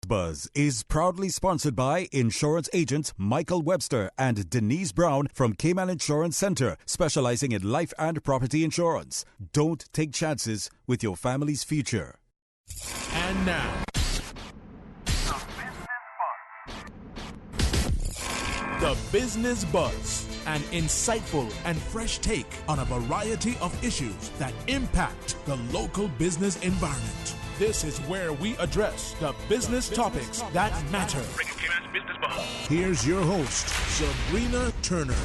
Buzz is proudly sponsored by insurance agents Michael Webster and Denise Brown from Cayman Insurance Center, specializing in life and property insurance. Don't take chances with your family's future. And now, The Business Buzz, an insightful and fresh take on a variety of issues that impact the local business environment. This is where we address the business topics that matter. Here's your host, Sabrina Turner.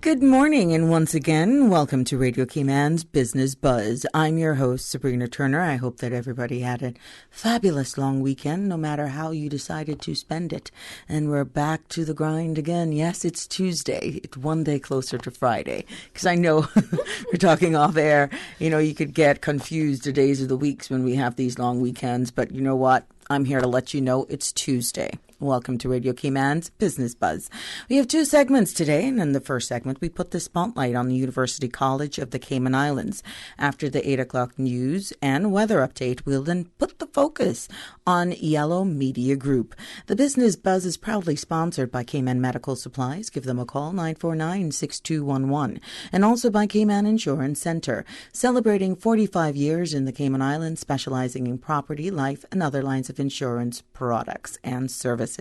Good morning, and once again, welcome to Radio Cayman's Business Buzz. I'm your host, Sabrina Turner. I hope that everybody had a fabulous long weekend, no matter how you decided to spend it. And we're back to the grind again. Yes, it's Tuesday. It's one day closer to Friday. Because I know we're talking off air. You know, you could get confused the days of the weeks when we have these long weekends. But you know what? I'm here to let you know it's Tuesday. Welcome to Radio Cayman's Business Buzz. We have two segments today, and in the first segment, we put the spotlight on the University College of the Cayman Islands. After the 8 o'clock news and weather update, we'll then put the focus on Yellow Media Group. The Business Buzz is proudly sponsored by Cayman Medical Supplies. Give them a call, 949-6211. And also by Cayman Insurance Center, celebrating 45 years in the Cayman Islands, specializing in property, life, and other lines of insurance products and services.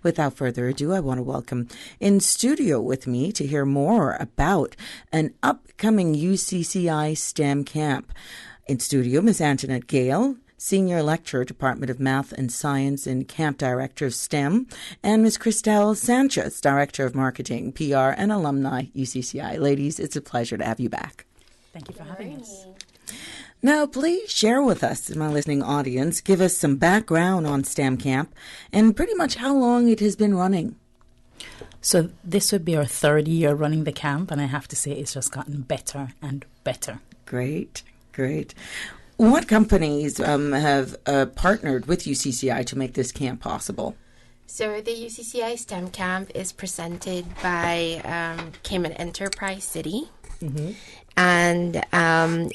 Without further ado, I want to welcome in studio with me to hear more about an upcoming UCCI STEM camp. In studio, Ms. Antoinette Gale, Senior Lecturer, Department of Math and Science and Camp Director of STEM, and Ms. Cristel Sanchez, Director of Marketing, PR, and Alumni, UCCI. Ladies, it's a pleasure to have you back. Thank you for having us. Now, please share with us, my listening audience, give us some background on STEM Camp and pretty much how long it has been running. So this would be our third year running the camp, and I have to say it's just gotten better and better. Great, great. What companies have partnered with UCCI to make this camp possible? So the UCCI STEM Camp is presented by Cayman Enterprise City. Mm-hmm. And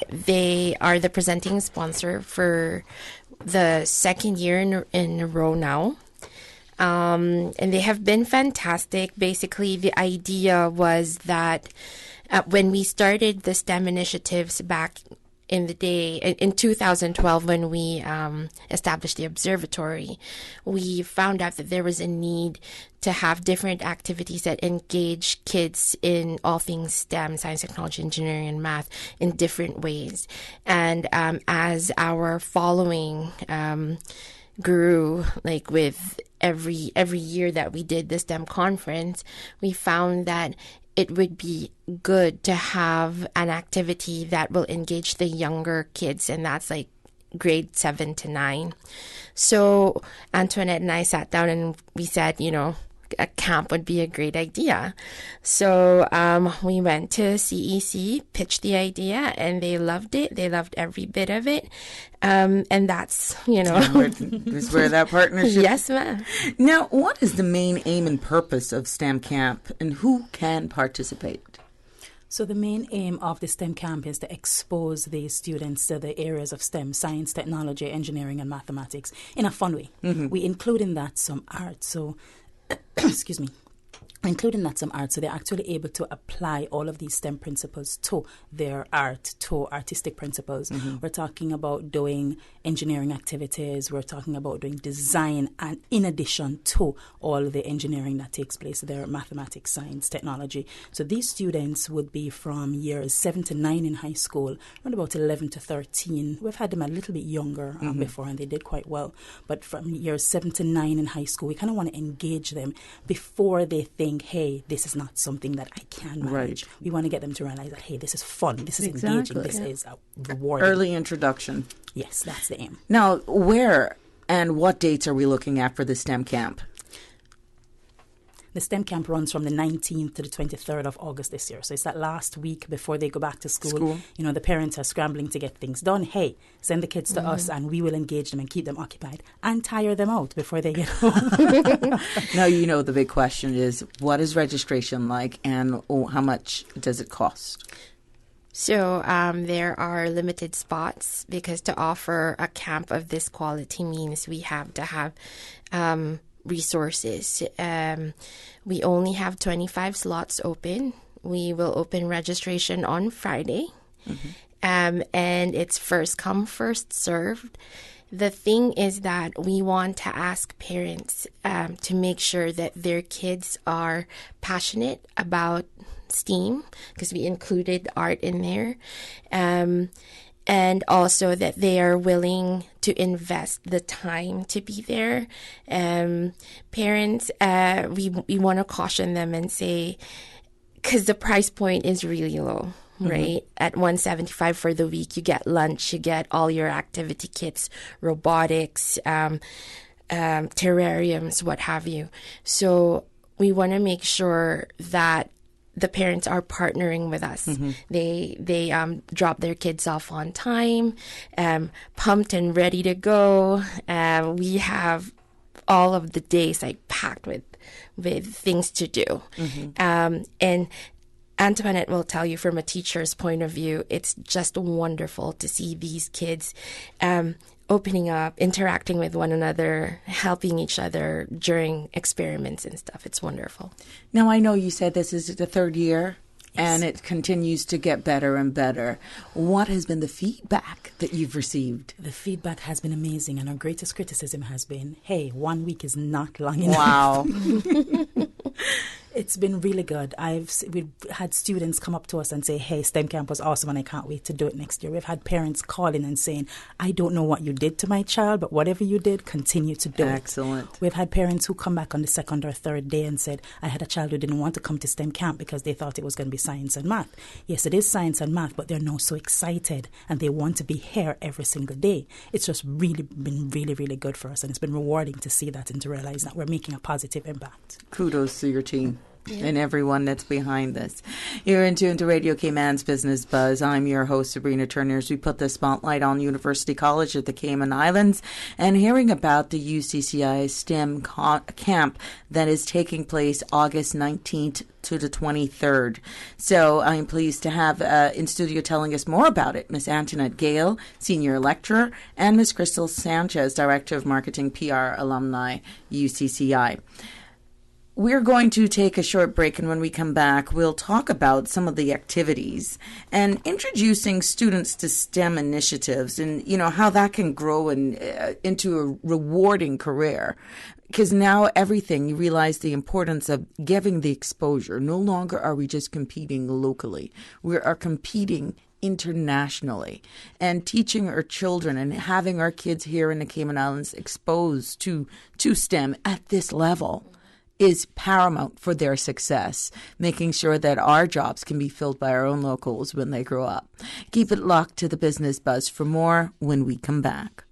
they are the presenting sponsor for the second year in a row now. And they have been fantastic. Basically, the idea was that when we started the STEM initiatives back in the day, in 2012, when we established the observatory, we found out that there was a need to have different activities that engage kids in all things STEM, science, technology, engineering, and math in different ways. And as our following grew, like with every year that we did the STEM conference, we found that it would be good to have an activity that will engage the younger kids, and that's like grade 7 to 9. So Antoinette and I sat down and we said, you know, a camp would be a great idea. So we went to CEC, pitched the idea, and they loved it. They loved every bit of it. And that's, you know. Is where that partnership. Yes, ma'am. Now, what is the main aim and purpose of STEM Camp, and who can participate? So the main aim of the STEM camp is to expose the students to the areas of STEM, science, technology, engineering, and mathematics in a fun way. Mm-hmm. We include in that some art. So excuse me, including that some art, so they're actually able to apply all of these STEM principles to their art, to artistic principles. Mm-hmm. We're talking about doing engineering activities, we're talking about doing design, and in addition to all the engineering that takes place, their mathematics, science, technology. So these students would be from years 7 to 9 in high school, around about 11 to 13. We've had them a little bit younger before, and they did quite well. But from years 7 to 9 in high school, we kind of want to engage them before they think, hey, this is not something that I can manage. Right. We want to get them to realize that, hey, this is fun, this is engaging, this is rewarding. Early introduction. Yes, that's the aim. Now, where and what dates are we looking at for the STEM camp? The STEM camp runs from the 19th to the 23rd of August this year. So it's that last week before they go back to school. You know, the parents are scrambling to get things done. Hey, send the kids to us and we will engage them and keep them occupied and tire them out before they get home. Now, you know, the big question is, what is registration like and how much does it cost? So there are limited spots because to offer a camp of this quality means we have to have resources. We only have 25 slots open. We will open registration on Friday. And it's first come, first served. The thing is that we want to ask parents to make sure that their kids are passionate about STEAM, because we included art in there, and also that they are willing to invest the time to be there. Parents, we want to caution them and say, because the price point is really low. Right? At $175 for the week, you get lunch, you get all your activity kits, robotics, terrariums, what have you. So we want to make sure that the parents are partnering with us. They drop their kids off on time, pumped and ready to go. We have all of the days packed with things to do. And Antoinette will tell you from a teacher's point of view, it's just wonderful to see these kids opening up, interacting with one another, helping each other during experiments and stuff. It's wonderful. Now, I know you said this is the third year, and it continues to get better and better. What has been the feedback that you've received? The feedback has been amazing, and our greatest criticism has been, hey, 1 week is not long enough. Wow. It's been really good. We've had students come up to us and say, hey, STEM camp was awesome and I can't wait to do it next year. We've had parents calling and saying, I don't know what you did to my child, but whatever you did, continue to do it. Excellent. We've had parents who come back on the second or third day and said, I had a child who didn't want to come to STEM camp because they thought it was going to be science and math. Yes, it is science and math, but they're now so excited and they want to be here every single day. It's just really been really, really good for us, and it's been rewarding to see that and to realize that we're making a positive impact. Kudos to your team. And everyone that's behind this. You're in tune to Radio Cayman's Business Buzz. I'm your host, Sabrina Turner, as we put the spotlight on University College at the Cayman Islands and hearing about the UCCI STEM camp that is taking place August 19th to the 23rd. So I'm pleased to have in studio telling us more about it Miss Antoinette Gale, Senior Lecturer, and Miss Crystal Sanchez, Director of Marketing PR Alumni, UCCI. We're going to take a short break, and when we come back, we'll talk about some of the activities and introducing students to STEM initiatives and, how that can grow into a rewarding career. Because now you realize the importance of giving the exposure. No longer are we just competing locally. We are competing internationally, and teaching our children and having our kids here in the Cayman Islands exposed to STEM at this level is paramount for their success, making sure that our jobs can be filled by our own locals when they grow up. Keep it locked to the Business Buzz for more when we come back.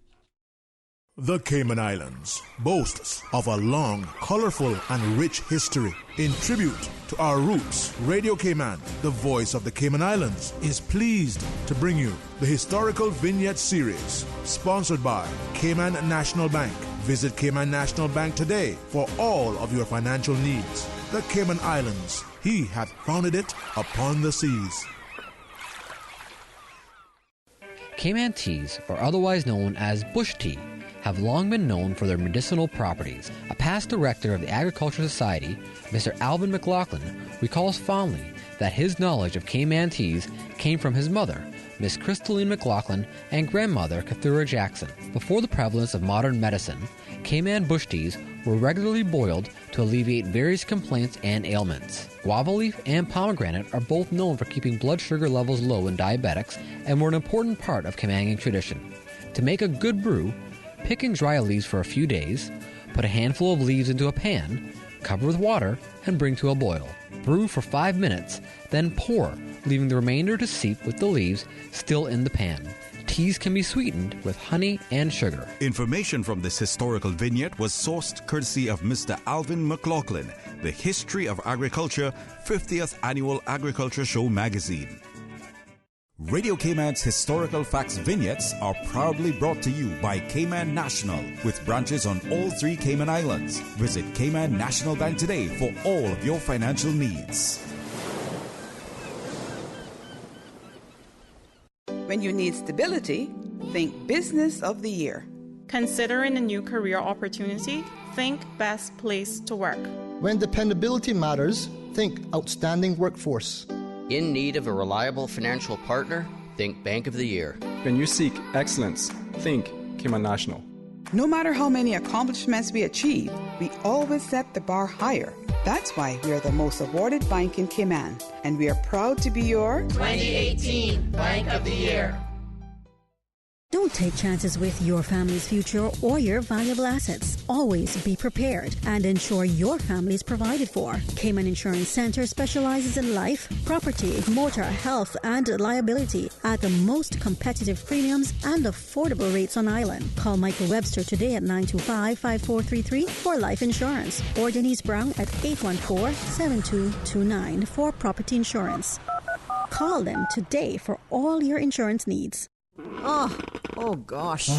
The Cayman Islands boasts of a long, colorful, and rich history. In tribute to our roots, Radio Cayman, the voice of the Cayman Islands, is pleased to bring you the Historical Vignette Series, sponsored by Cayman National Bank. Visit Cayman National Bank today for all of your financial needs. The Cayman Islands, he hath founded it upon the seas. Cayman teas, or otherwise known as bush tea, have long been known for their medicinal properties. A past director of the Agricultural Society, Mr. Alvin McLaughlin, recalls fondly that his knowledge of Cayman teas came from his mother, Miss Crystalline McLaughlin, and grandmother, Kathura Jackson. Before the prevalence of modern medicine, Cayman bush teas were regularly boiled to alleviate various complaints and ailments. Guava leaf and pomegranate are both known for keeping blood sugar levels low in diabetics and were an important part of Camangan tradition. To make a good brew, pick and dry leaves for a few days, put a handful of leaves into a pan, cover with water, and bring to a boil. Brew for 5 minutes, then pour, leaving the remainder to seep with the leaves still in the pan. Teas can be sweetened with honey and sugar. Information from this historical vignette was sourced courtesy of Mr. Alvin McLaughlin, The History of Agriculture, 50th Annual Agriculture Show magazine. Radio Cayman's historical facts vignettes are proudly brought to you by Cayman National, with branches on all 3 Cayman Islands. Visit Cayman National Bank today for all of your financial needs. When you need stability, think Business of the Year. Considering a new career opportunity, think Best Place to Work. When dependability matters, think Outstanding Workforce. In need of a reliable financial partner, think Bank of the Year. When you seek excellence, think Cayman National. No matter how many accomplishments we achieve, we always set the bar higher. That's why we are the most awarded bank in Cayman, and we are proud to be your 2018 Bank of the Year. Don't take chances with your family's future or your valuable assets. Always be prepared and ensure your family is provided for. Cayman Insurance Centre specializes in life, property, motor, health and liability at the most competitive premiums and affordable rates on island. Call Michael Webster today at 925-5433 for life insurance or Denise Brown at 814-7229 for property insurance. Call them today for all your insurance needs. Oh gosh.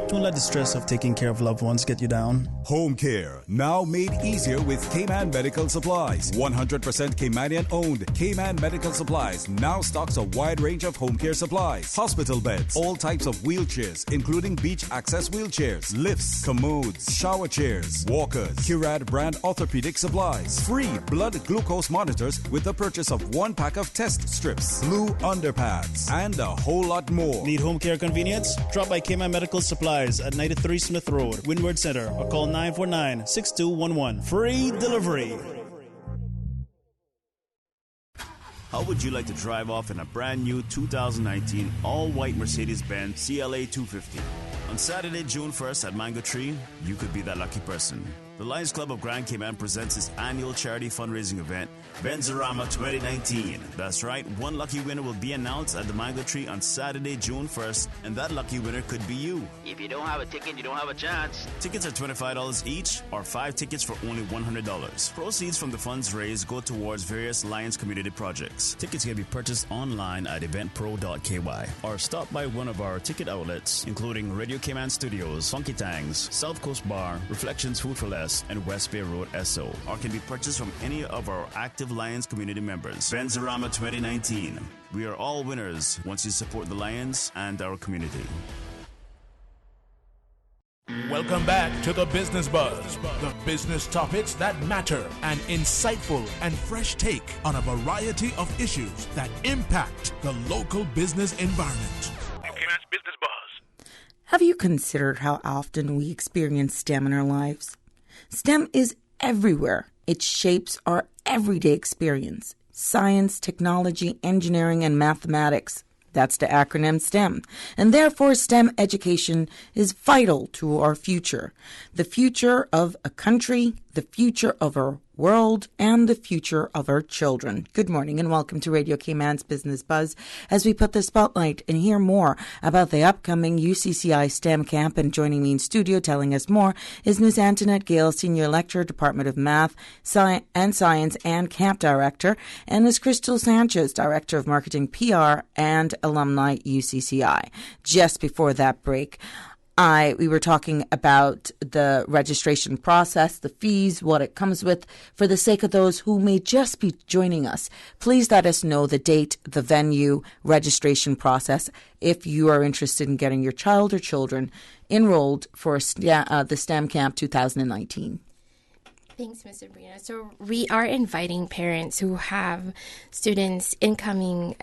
Don't let the stress of taking care of loved ones get you down. Home care, now made easier with Cayman Medical Supplies. 100% Caymanian owned. Cayman Medical Supplies now stocks a wide range of home care supplies. Hospital beds, all types of wheelchairs, including beach access wheelchairs, lifts, commodes, shower chairs, walkers, Curad brand orthopedic supplies. Free blood glucose monitors with the purchase of 1 pack of test strips, blue underpads, and a whole lot more. Need home care convenience? Drop by Cayman Medical Supplies at 93 Smith Road, Windward Center, or call 949-6211. Free delivery. How would you like to drive off in a brand new 2019 all-white Mercedes-Benz CLA 250? On Saturday, June 1st at Mango Tree, you could be that lucky person. The Lions Club of Grand Cayman presents its annual charity fundraising event, Benzarama 2019. That's right, one lucky winner will be announced at the Mango Tree on Saturday, June 1st, and that lucky winner could be you. If you don't have a ticket, you don't have a chance. Tickets are $25 each, or 5 tickets for only $100. Proceeds from the funds raised go towards various Lions community projects. Tickets can be purchased online at eventpro.ky, or stop by one of our ticket outlets, including Radio Cayman Studios, Funky Tangs, South Coast Bar, Reflections Food for Less, and West Bay Road SO, or can be purchased from any of our active Lions community members. Benzarama 2019. We are all winners once you support the Lions and our community. Welcome back to the Business Buzz, the business topics that matter, an insightful and fresh take on a variety of issues that impact the local business environment. Cayman's Business Buzz. Have you considered how often we experience STEM in our lives? STEM is everywhere. It shapes our everyday experience. Science, technology, engineering, and mathematics. That's the acronym STEM. And therefore, STEM education is vital to our future. The future of a country, the future of our world, and the future of our children. Good morning and welcome to Radio Cayman's Business Buzz as we put the spotlight and hear more about the upcoming UCCI STEM camp. And joining me in studio telling us more is Ms. Antoinette Gale, Senior Lecturer, Department of Math and Science and Camp Director, and Ms. Crystal Sanchez, Director of Marketing, PR and Alumni, UCCI. Just before that break, we were talking about the registration process, the fees, what it comes with. For the sake of those who may just be joining us, please let us know the date, the venue, registration process if you are interested in getting your child or children enrolled for the STEM Camp 2019. Thanks, Ms. Sabrina. So we are inviting parents who have students incoming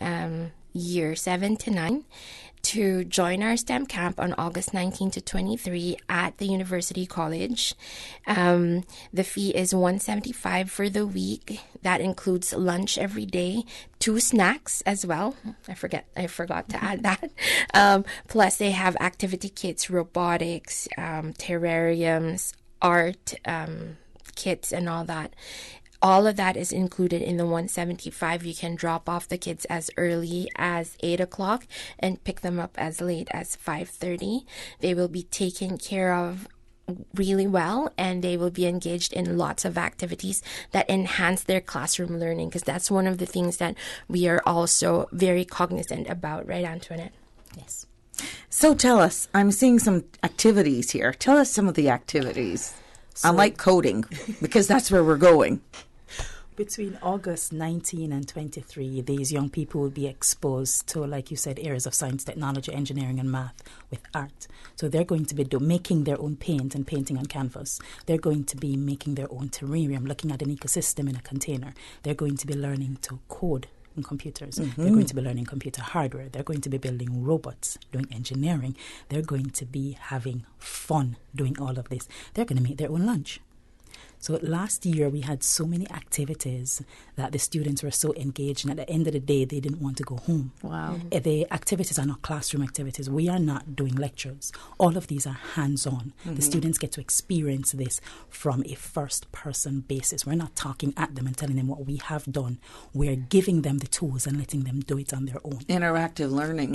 year 7 to 9 to join our STEM camp on August 19 to 23 at the University College. The fee is $175 for the week. That includes lunch every day, 2 snacks as well. I forgot to add that. Plus, they have activity kits, robotics, terrariums, art kits, and all that. All of that is included in the $175. You can drop off the kids as early as 8 o'clock and pick them up as late as 5:30. They will be taken care of really well, and they will be engaged in lots of activities that enhance their classroom learning, because that's one of the things that we are also very cognizant about, right, Antoinette? Yes. So tell us, I'm seeing some activities here. Tell us some of the activities. I like coding because that's where we're going. Between August 19 and 23, these young people will be exposed to, like you said, areas of science, technology, engineering, and math with art. So they're going to be making their own paint and painting on canvas. They're going to be making their own terrarium, looking at an ecosystem in a container. They're going to be learning to code in computers. They're going to be learning computer hardware. They're going to be building robots, doing engineering. They're going to be having fun doing all of this. They're going to make their own lunch. So last year we had so many activities that the students were so engaged, and at the end of the day they didn't want to go home. Wow. The activities are not classroom activities. We are not doing lectures. All of these are hands-on. The students get to experience this from a first-person basis. We're not talking at them and telling them what we have done. We're giving them the tools and letting them do it on their own. Interactive learning.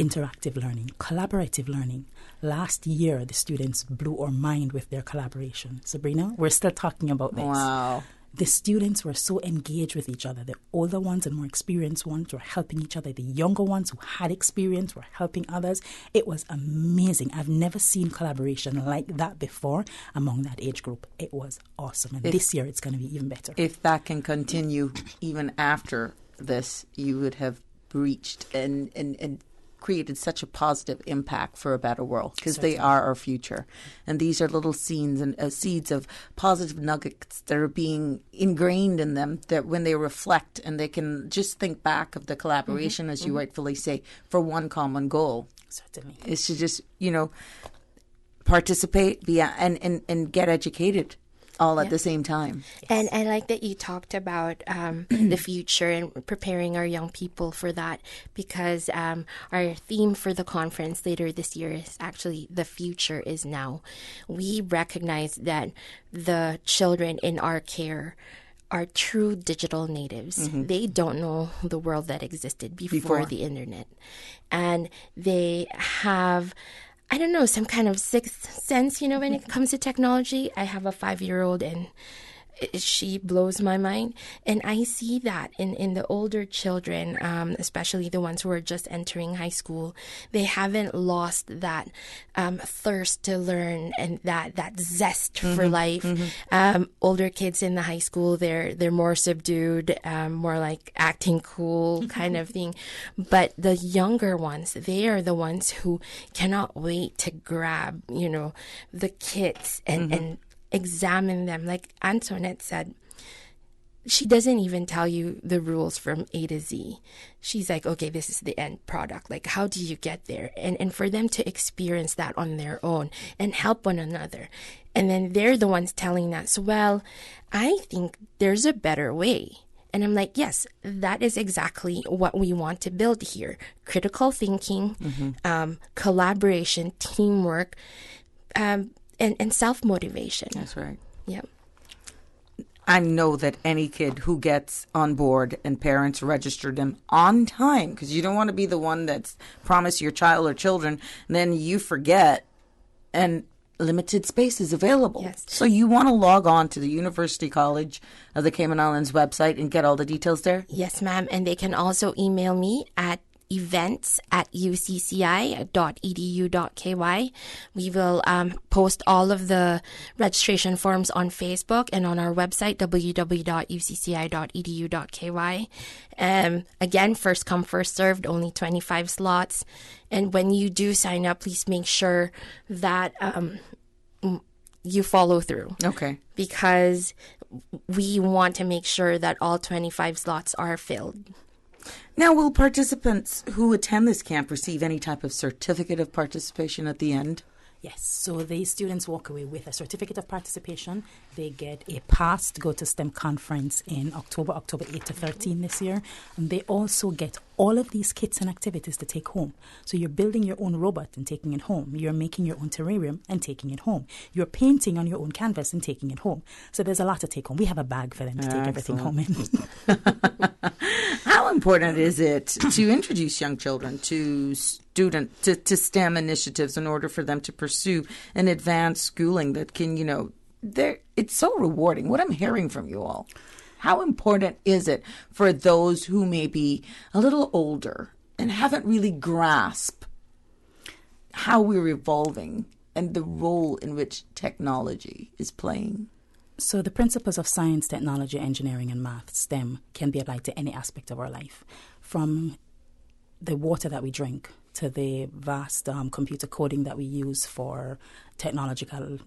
Collaborative learning. Last year, the students blew our mind with their collaboration. Sabrina, we're still talking about this. Wow. The students were so engaged with each other. The older ones and more experienced ones were helping each other. The younger ones who had experience were helping others. It was amazing. I've never seen collaboration like that before among that age group. It was awesome. And this year, it's going to be even better. If that can continue even after this, you would have reached and created such a positive impact for a better world, because they are our future. And these are little seeds of positive nuggets that are being ingrained in them, that when they reflect and they can just think back of the collaboration, as you rightfully say, for one common goal. Certainly. Is to just, participate, and get educated all at the same time. And I like that you talked about the future and preparing our young people for that, because our theme for the conference later this year is actually "The Future is Now." We recognize that the children in our care are true digital natives. They don't know the world that existed before the internet. And they have, I don't know, some kind of sixth sense, when it comes to technology. I have a 5-year-old and she blows my mind. And I see that in the older children, especially the ones who are just entering high school. They haven't lost that thirst to learn and that zest for life. Older kids in the high school, they're more subdued, more like acting cool kind of thing. But the younger ones, they are the ones who cannot wait to grab, the kits and examine them. Like Antoinette said, she doesn't even tell you the rules from A to Z. She's like, okay, this is the end product. Like, how do you get there? And for them to experience that on their own and help one another. And then they're the ones telling us, well, I think there's a better way. And I'm like, yes, that is exactly what we want to build here. Critical thinking, collaboration, teamwork, and self-motivation. That's right. Yeah. I know that any kid who gets on board and parents register them on time, because you don't want to be the one that's promised your child or children, and then you forget, and limited space is available. Yes. So you want to log on to the University College of the Cayman Islands website and get all the details there? Yes, ma'am. And they can also email me at events@ucci.edu.ky. We will post all of the registration forms on Facebook and on our website, www.ucci.edu.ky. Again, first come, first served, only 25 slots. And when you do sign up, please make sure that you follow through. Okay. Because we want to make sure that all 25 slots are filled. Now, will participants who attend this camp receive any type of certificate of participation at the end? Yes, so the students walk away with a certificate of participation. They get a pass to go to STEM conference in October 8 to 13 this year. And they also get all of these kits and activities to take home. So you're building your own robot and taking it home. You're making your own terrarium and taking it home. You're painting on your own canvas and taking it home. So there's a lot to take home. We have a bag for them to take everything home in. How important is it to introduce young children to to STEM initiatives in order for them to pursue an advanced schooling that can, it's so rewarding. What I'm hearing from you all, how important is it for those who may be a little older and haven't really grasped how we're evolving and the role in which technology is playing? So the principles of science, technology, engineering, and math, STEM, can be applied to any aspect of our life, from the water that we drink to the vast computer coding that we use for technological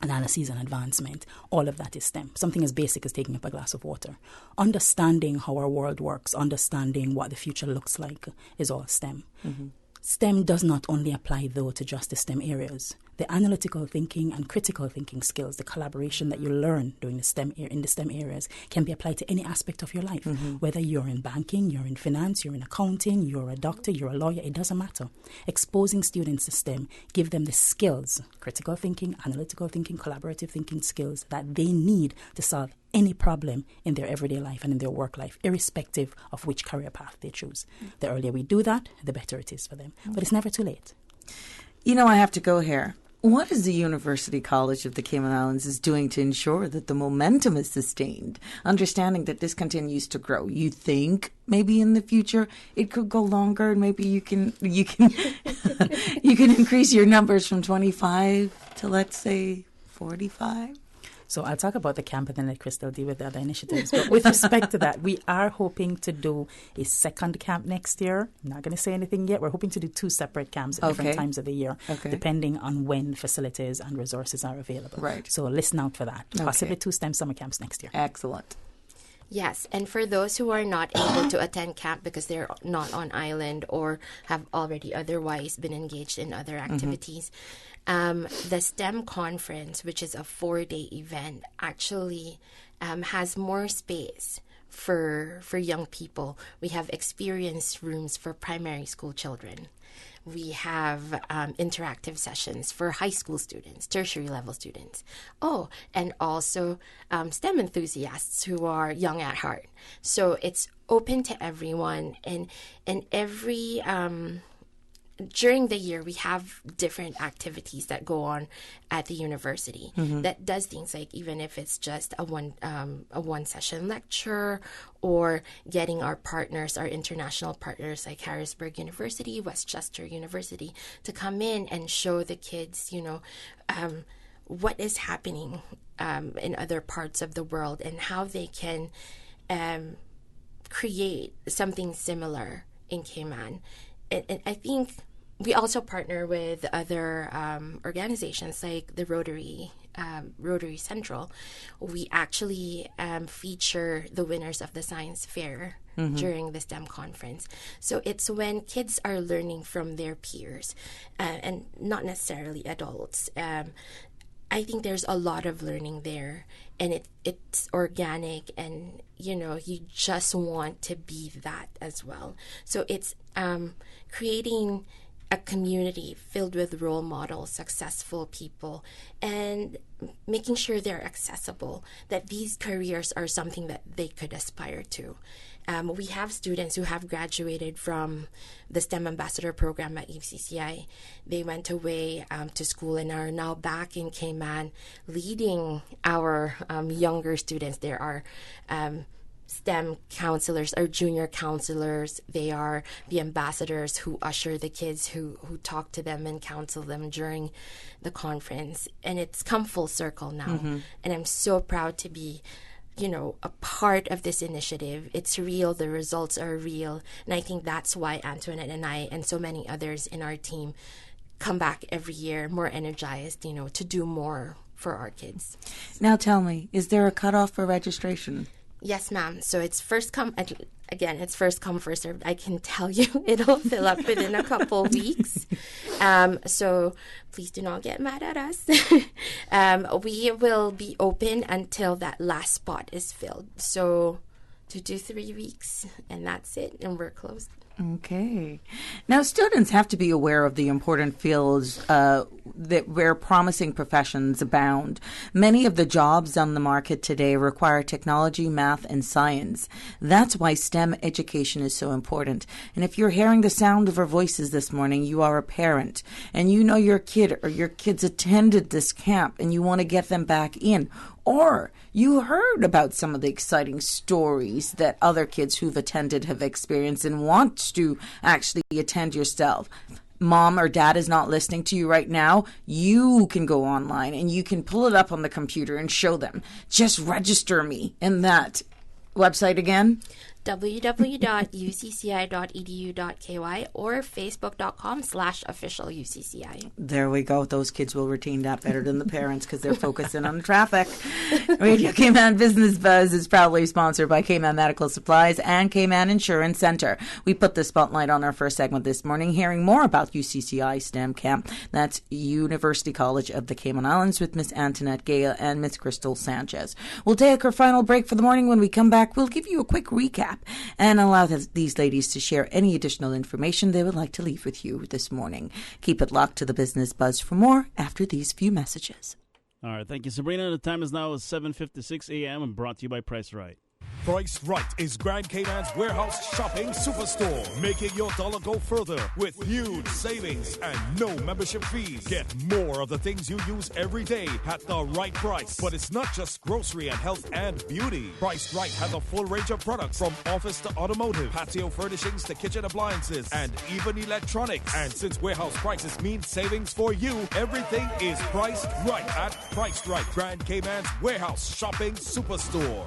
analysis and advancement. All of that is STEM. Something as basic as taking up a glass of water. Understanding how our world works, understanding what the future looks like is all STEM. Mm-hmm. STEM does not only apply, though, to just the STEM areas. The analytical thinking and critical thinking skills, the collaboration that you learn during in the STEM areas, can be applied to any aspect of your life. Mm-hmm. Whether you're in banking, you're in finance, you're in accounting, you're a doctor, you're a lawyer, it doesn't matter. Exposing students to STEM, give them the skills, critical thinking, analytical thinking, collaborative thinking skills that they need to solve any problem in their everyday life and in their work life, irrespective of which career path they choose. The earlier we do that, the better it is for them. But it's never too late. You know, I have to go here. What is the University College of the Cayman Islands is doing to ensure that the momentum is sustained, understanding that this continues to grow? You think maybe in the future it could go longer, and maybe you can you can increase your numbers from 25 to, let's say, 45? So I'll talk about the camp and then let Crystal deal with the other initiatives. But with respect to that, we are hoping to do a second camp next year. I'm not going to say anything yet. We're hoping to do 2 separate camps at different times of the year, depending on when facilities and resources are available. Right. So listen out for that. Possibly 2 STEM summer camps next year. Excellent. Yes, and for those who are not able to attend camp because they're not on island or have already otherwise been engaged in other activities, the STEM conference, which is a 4-day event, actually has more space for young people. We have experience rooms for primary school children. We have interactive sessions for high school students, tertiary level students. Oh, and also STEM enthusiasts who are young at heart. So it's open to everyone, and every during the year, we have different activities that go on at the university that does things like, even if it's just a one session lecture, or getting our partners, our international partners like Harrisburg University, Westchester University, to come in and show the kids, what is happening in other parts of the world and how they can create something similar in Cayman. And I think we also partner with other organizations like the Rotary Central. We actually feature the winners of the science fair during the STEM conference. So it's when kids are learning from their peers and not necessarily adults. I think there's a lot of learning there, and it's organic, and you just want to be that as well. So it's creating a community filled with role models, successful people, and making sure they're accessible, that these careers are something that they could aspire to. We have students who have graduated from the STEM Ambassador program at UCCI. They went away to school and are now back in Cayman leading our younger students. There are STEM counselors or junior counselors. They are the ambassadors who usher the kids, who talk to them and counsel them during the conference. And it's come full circle now. And I'm so proud to be a part of this initiative. It's real. The results are real. And I think that's why Antoinette and I and so many others in our team come back every year more energized, to do more for our kids. Now tell me, is there a cutoff for registration? Yes, ma'am. So it's first come, first served. I can tell you it'll fill up within a couple weeks. So please do not get mad at us. We will be open until that last spot is filled. So to do 3 weeks, and that's it, and we're closed. Okay. Now, students have to be aware of the important fields where promising professions abound. Many of the jobs on the market today require technology, math, and science. That's why STEM education is so important. And if you're hearing the sound of our voices this morning, you are a parent, and you know your kid or your kids attended this camp and you want to get them back in, or you heard about some of the exciting stories that other kids who've attended have experienced and want to actually attend yourself. mom or dad is not listening to you right now, you can go online and you can pull it up on the computer and show them. Just register me in that website again. www.ucci.edu.ky or facebook.com/officialucci. There we go. Those kids will retain that better than the parents because they're focusing on the traffic. Radio Cayman Business Buzz is proudly sponsored by Cayman Medical Supplies and Cayman Insurance Center. We put the spotlight on our first segment this morning, hearing more about UCCI STEM Camp. That's University College of the Cayman Islands with Miss Antoinette Gale and Miss Crystal Sanchez. We'll take our final break for the morning. When we come back, we'll give you a quick recap and allow these ladies to share any additional information they would like to leave with you this morning. Keep it locked to the Business Buzz for more after these few messages. All right, thank you, Sabrina. The time is now 7:56 a.m. and brought to you by Price Right. Price Right is Grand Cayman's warehouse shopping superstore, making your dollar go further with huge savings and no membership fees. Get more of the things you use every day at the right price. But it's not just grocery and health and beauty. Price Right has a full range of products from office to automotive, patio furnishings to kitchen appliances, and even electronics. And since warehouse prices mean savings for you, everything is priced right at Price Right, Grand Cayman's warehouse shopping superstore.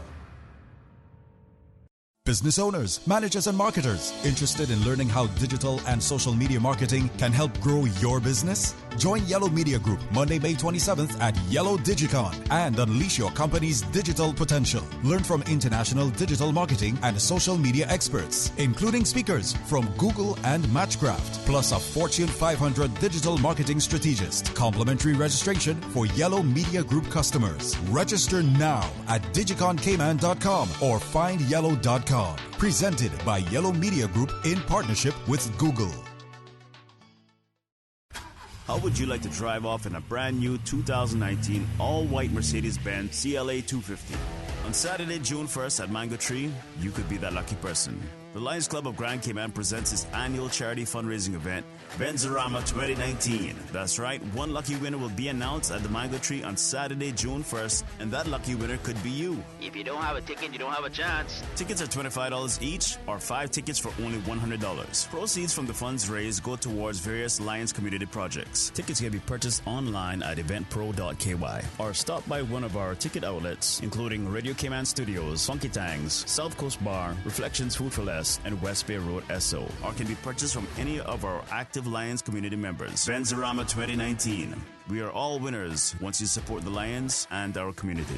Business owners, managers, and marketers interested in learning how digital and social media marketing can help grow your business? Join Yellow Media Group Monday, May 27th at Yellow Digicon and unleash your company's digital potential. Learn from international digital marketing and social media experts, including speakers from Google and Matchcraft, plus a Fortune 500 digital marketing strategist. Complimentary registration for Yellow Media Group customers. Register now at digiconcayman.com or findyellow.com. Presented by Yellow Media Group in partnership with Google. How would you like to drive off in a brand new 2019 all-white Mercedes-Benz CLA 250? On Saturday, June 1st at Mango Tree, you could be that lucky person. The Lions Club of Grand Cayman presents its annual charity fundraising event, Benzorama 2019. That's right, one lucky winner will be announced at the Mango Tree on Saturday, June 1st, and that lucky winner could be you. If you don't have a ticket, you don't have a chance. Tickets are $25 each, or 5 tickets for only $100. Proceeds from the funds raised go towards various Lions community projects. Tickets can be purchased online at eventpro.ky, or stop by one of our ticket outlets, including Radio Cayman Studios, Funky Tangs, South Coast Bar, Reflections Food for Less, and West Bay Road SO, or can be purchased from any of our active Lions community members. Benzorama 2019. We are all winners once you support the Lions and our community.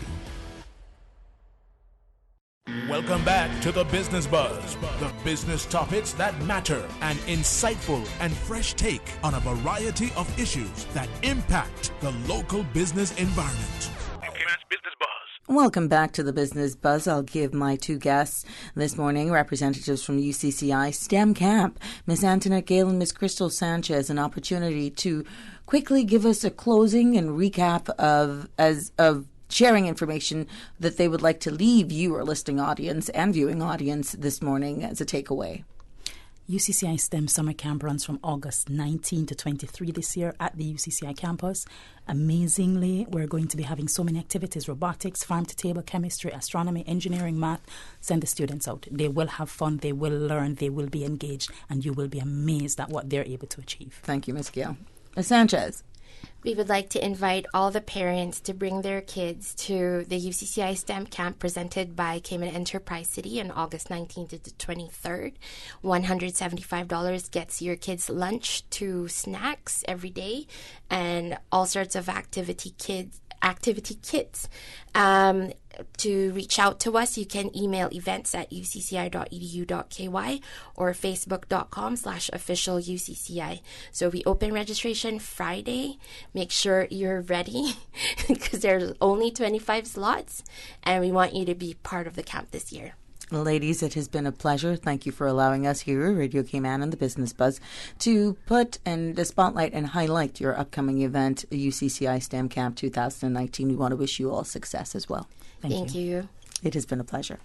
Welcome back to the Business Buzz, the business topics that matter, an insightful and fresh take on a variety of issues that impact the local business environment. Business Buzz. Welcome back to the Business Buzz. I'll give my two guests this morning, representatives from UCCI STEM Camp, Miss Antoinette Gale and Miss Crystal Sanchez, an opportunity to quickly give us a closing and recap of sharing information that they would like to leave you, our listening audience and viewing audience, this morning as a takeaway. UCCI STEM Summer Camp runs from August 19 to 23 this year at the UCCI campus. Amazingly, we're going to be having so many activities: robotics, farm-to-table, chemistry, astronomy, engineering, math. Send the students out. They will have fun, they will learn, they will be engaged, and you will be amazed at what they're able to achieve. Thank you, Ms. Gale. Ms. Sanchez. We would like to invite all the parents to bring their kids to the UCCI STEM Camp presented by Cayman Enterprise City on August 19th to the 23rd. $175 gets your kids lunch to snacks every day and all sorts of activity kits. To reach out to us, you can email events@ucci.edu.ky or facebook.com/officialucci. So we open registration Friday. Make sure you're ready because there's only 25 slots and we want you to be part of the camp this year. Ladies, it has been a pleasure. Thank you for allowing us here at Radio Cayman and the Business Buzz to put in the spotlight and highlight your upcoming event, UCCI STEM Camp 2019. We want to wish you all success as well. Thank you. It has been a pleasure.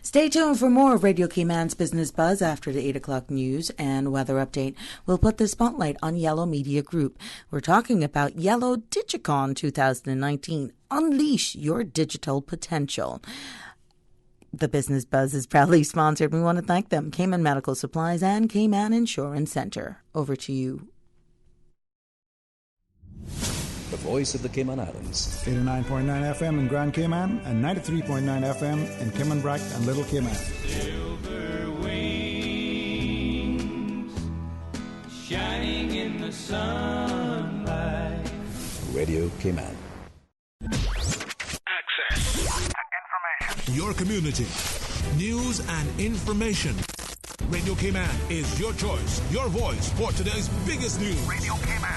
Stay tuned for more of Radio Cayman's Business Buzz after the 8 o'clock news and weather update. We'll put the spotlight on Yellow Media Group. We're talking about Yellow Digicon 2019. Unleash your digital potential. The Business Buzz is proudly sponsored. We want to thank them, Cayman Medical Supplies and Cayman Insurance Center. Over to you, the voice of the Cayman Islands. 89.9 FM in Grand Cayman and 93.9 FM in Cayman Brac and Little Cayman. Silver wings shining in the sunlight. Radio Cayman. Access. Information. Your community. News and information. Radio Cayman is your choice, your voice for today's biggest news. Radio Cayman.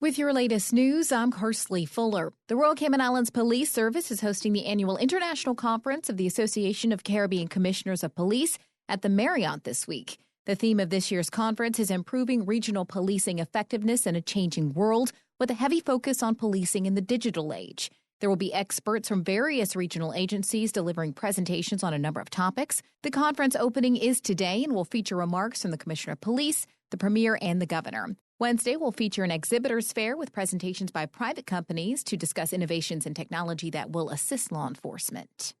With your latest news, I'm Kersley Fuller. The Royal Cayman Islands Police Service is hosting the annual International Conference of the Association of Caribbean Commissioners of Police at the Marriott this week. The theme of this year's conference is improving regional policing effectiveness in a changing world, with a heavy focus on policing in the digital age. There will be experts from various regional agencies delivering presentations on a number of topics. The conference opening is today and will feature remarks from the Commissioner of Police, the Premier, and the Governor. Wednesday will feature an exhibitors fair with presentations by private companies to discuss innovations in technology that will assist law enforcement.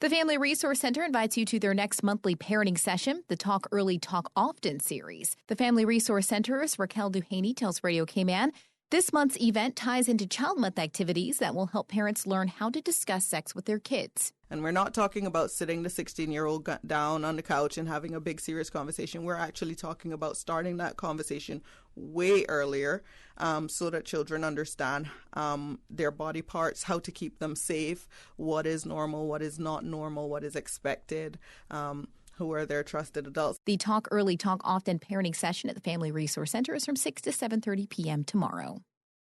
The Family Resource Center invites you to their next monthly parenting session, the Talk Early, Talk Often series. The Family Resource Center's Raquel Duhaney tells Radio Cayman this month's event ties into Child Month activities that will help parents learn how to discuss sex with their kids. And we're not talking about sitting the 16-year-old down on the couch and having a big serious conversation. We're actually talking about starting that conversation way earlier so that children understand their body parts, how to keep them safe, what is normal, what is not normal, what is expected, who are their trusted adults. The Talk Early, Talk Often parenting session at the Family Resource Center is from 6 to 7:30 p.m. tomorrow.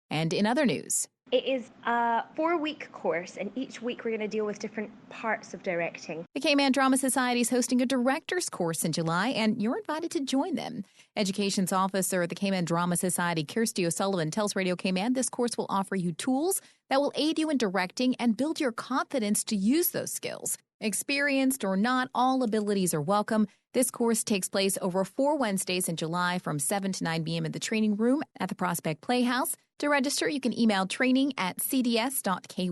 And in other news, it is a 4-week course, and each week we're going to deal with different parts of directing. The Cayman Drama Society is hosting a director's course in July, and you're invited to join them. Education's officer at the Cayman Drama Society, Kirsty O'Sullivan, tells Radio Cayman this course will offer you tools that will aid you in directing and build your confidence to use those skills. Experienced or not, all abilities are welcome. This course takes place over 4 Wednesdays in July from 7 to 9 p.m. in the training room at the Prospect Playhouse. To register, you can email training@cds.ky.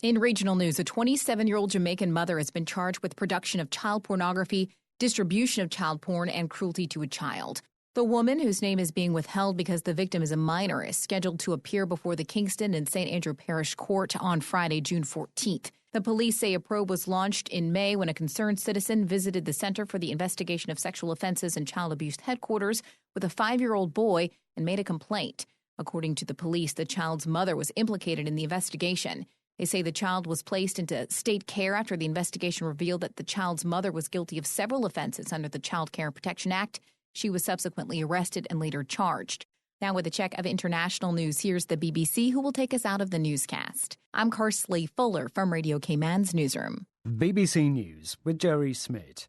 In regional news, a 27-year-old Jamaican mother has been charged with production of child pornography, distribution of child porn, and cruelty to a child. The woman, whose name is being withheld because the victim is a minor, is scheduled to appear before the Kingston and St. Andrew Parish Court on Friday, June 14th. The police say a probe was launched in May when a concerned citizen visited the Center for the Investigation of Sexual Offenses and Child Abuse headquarters with a 5-year-old boy and made a complaint. According to the police, the child's mother was implicated in the investigation. They say the child was placed into state care after the investigation revealed that the child's mother was guilty of several offenses under the Child Care Protection Act. She was subsequently arrested and later charged. Now with a check of international news, here's the BBC, who will take us out of the newscast. I'm Kersley Fuller from Radio Cayman's newsroom. BBC News with Jerry Smith.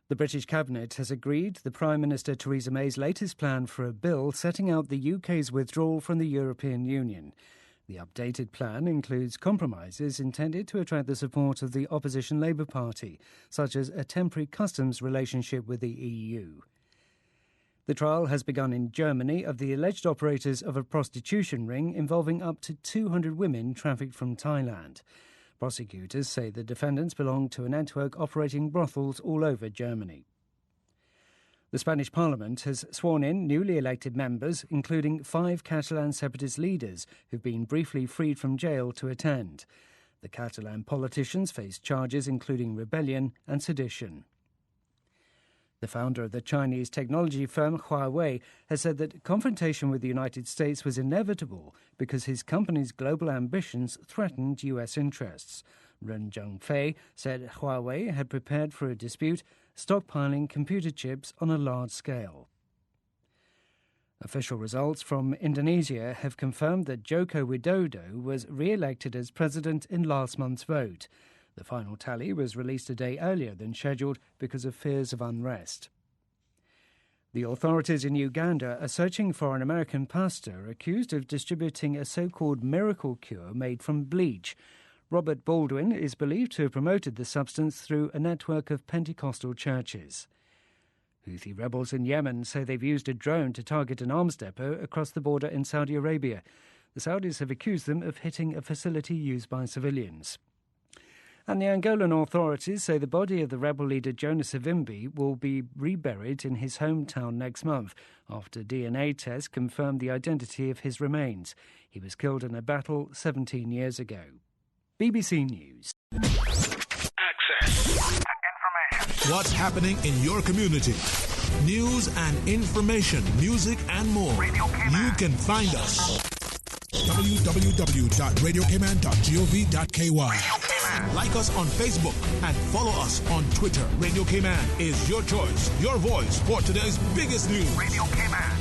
The British Cabinet has agreed the Prime Minister Theresa May's latest plan for a bill setting out the UK's withdrawal from the European Union. The updated plan includes compromises intended to attract the support of the opposition Labour Party, such as a temporary customs relationship with the EU. The trial has begun in Germany of the alleged operators of a prostitution ring involving up to 200 women trafficked from Thailand. Prosecutors say the defendants belong to a network operating brothels all over Germany. The Spanish Parliament has sworn in newly elected members, including 5 Catalan separatist leaders who've been briefly freed from jail to attend. The Catalan politicians face charges including rebellion and sedition. The founder of the Chinese technology firm Huawei has said that confrontation with the United States was inevitable because his company's global ambitions threatened U.S. interests. Ren Zhengfei said Huawei had prepared for a dispute, stockpiling computer chips on a large scale. Official results from Indonesia have confirmed that Joko Widodo was re-elected as president in last month's vote. The final tally was released a day earlier than scheduled because of fears of unrest. The authorities in Uganda are searching for an American pastor accused of distributing a so-called miracle cure made from bleach. Robert Baldwin is believed to have promoted the substance through a network of Pentecostal churches. Houthi rebels in Yemen say they've used a drone to target an arms depot across the border in Saudi Arabia. The Saudis have accused them of hitting a facility used by civilians. And the Angolan authorities say the body of the rebel leader Jonas Savimbi will be reburied in his hometown next month after DNA tests confirmed the identity of his remains. He was killed in a battle 17 years ago. BBC News. Access. Information. What's happening in your community? News and information, music and more. You can find us. www.radiocayman.gov.ky. Like us on Facebook and follow us on Twitter. Radio Cayman is your choice, your voice for today's biggest news. Radio Cayman.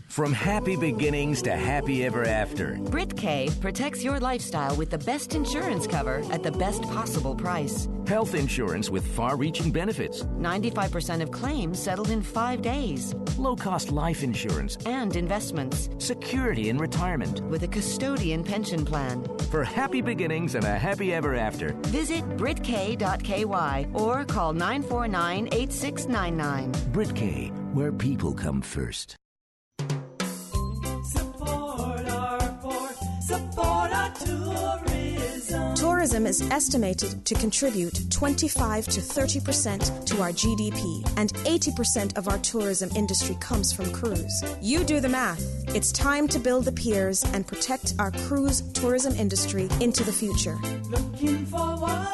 From happy beginnings to happy ever after, BritK protects your lifestyle with the best insurance cover at the best possible price. Health insurance with far-reaching benefits. 95% of claims settled in 5 days. Low-cost life insurance. And investments. Security in retirement. With a custodian pension plan. For happy beginnings and a happy ever after, visit BritK.ky or call 949-8699. BritK, where people come first. Tourism is estimated to contribute 25 to 30% to our GDP, and 80% of our tourism industry comes from cruise. You do the math. It's time to build the piers and protect our cruise tourism industry into the future. Looking forward,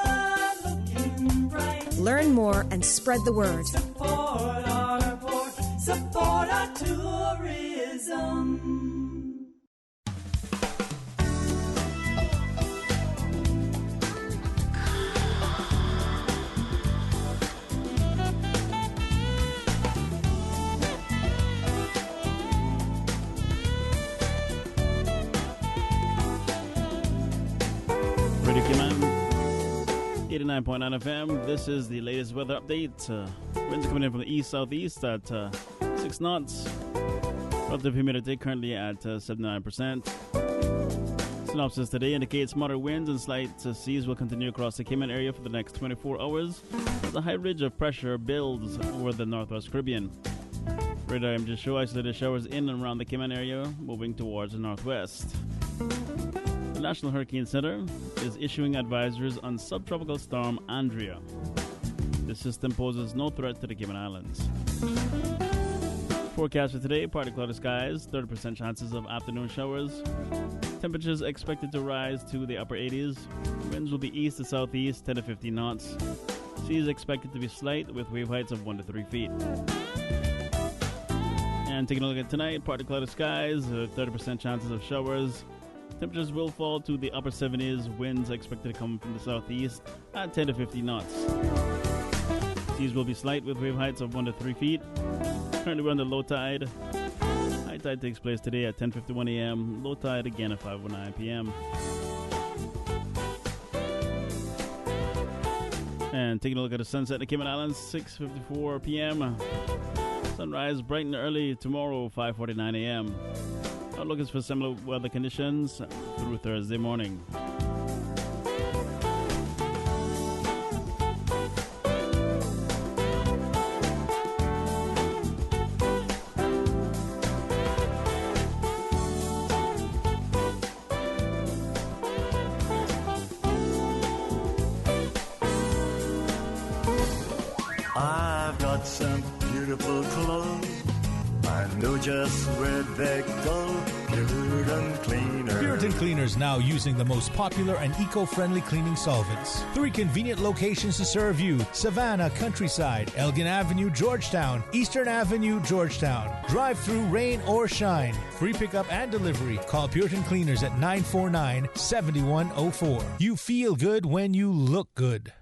looking bright. Learn more and spread the word. Support our port, support our tourism. Radio Cayman, 89.9 FM. This is the latest weather update. Winds coming in from the east-southeast at 6 knots. Relative humidity currently at 79%. Synopsis today indicates moderate winds and slight seas will continue across the Cayman area for the next 24 hours as a high ridge of pressure builds over the northwest Caribbean. Radar images show isolated showers in and around the Cayman area moving towards the northwest. The National Hurricane Center is issuing advisories on subtropical storm Andrea. The system poses no threat to the Cayman Islands. Forecast for today, partly cloudy skies, 30% chances of afternoon showers. Temperatures expected to rise to the upper 80s. Winds will be east to southeast, 10 to 15 knots. Seas expected to be slight with wave heights of 1 to 3 feet. And taking a look at tonight, partly cloudy skies, 30% chances of showers. Temperatures will fall to the upper 70s. Winds expected to come from the southeast at 10 to 15 knots. Seas will be slight with wave heights of 1 to 3 feet. Currently we're under low tide. High tide takes place today at 10:51 a.m. Low tide again at 5:09 p.m. And taking a look at the sunset in the Cayman Islands, 6:54 p.m. Sunrise bright and early tomorrow, 5:49 a.m. Outlook is for similar weather conditions through Thursday morning. I've got some beautiful clothes. I know just where they go. Puritan Cleaners. Puritan Cleaners now using the most popular and eco-friendly cleaning solvents. 3 convenient locations to serve you: Savannah, Countryside, Elgin Avenue, Georgetown, Eastern Avenue, Georgetown. Drive-through, rain or shine. Free pickup and delivery. Call Puritan Cleaners at 949-7104. You feel good when you look good.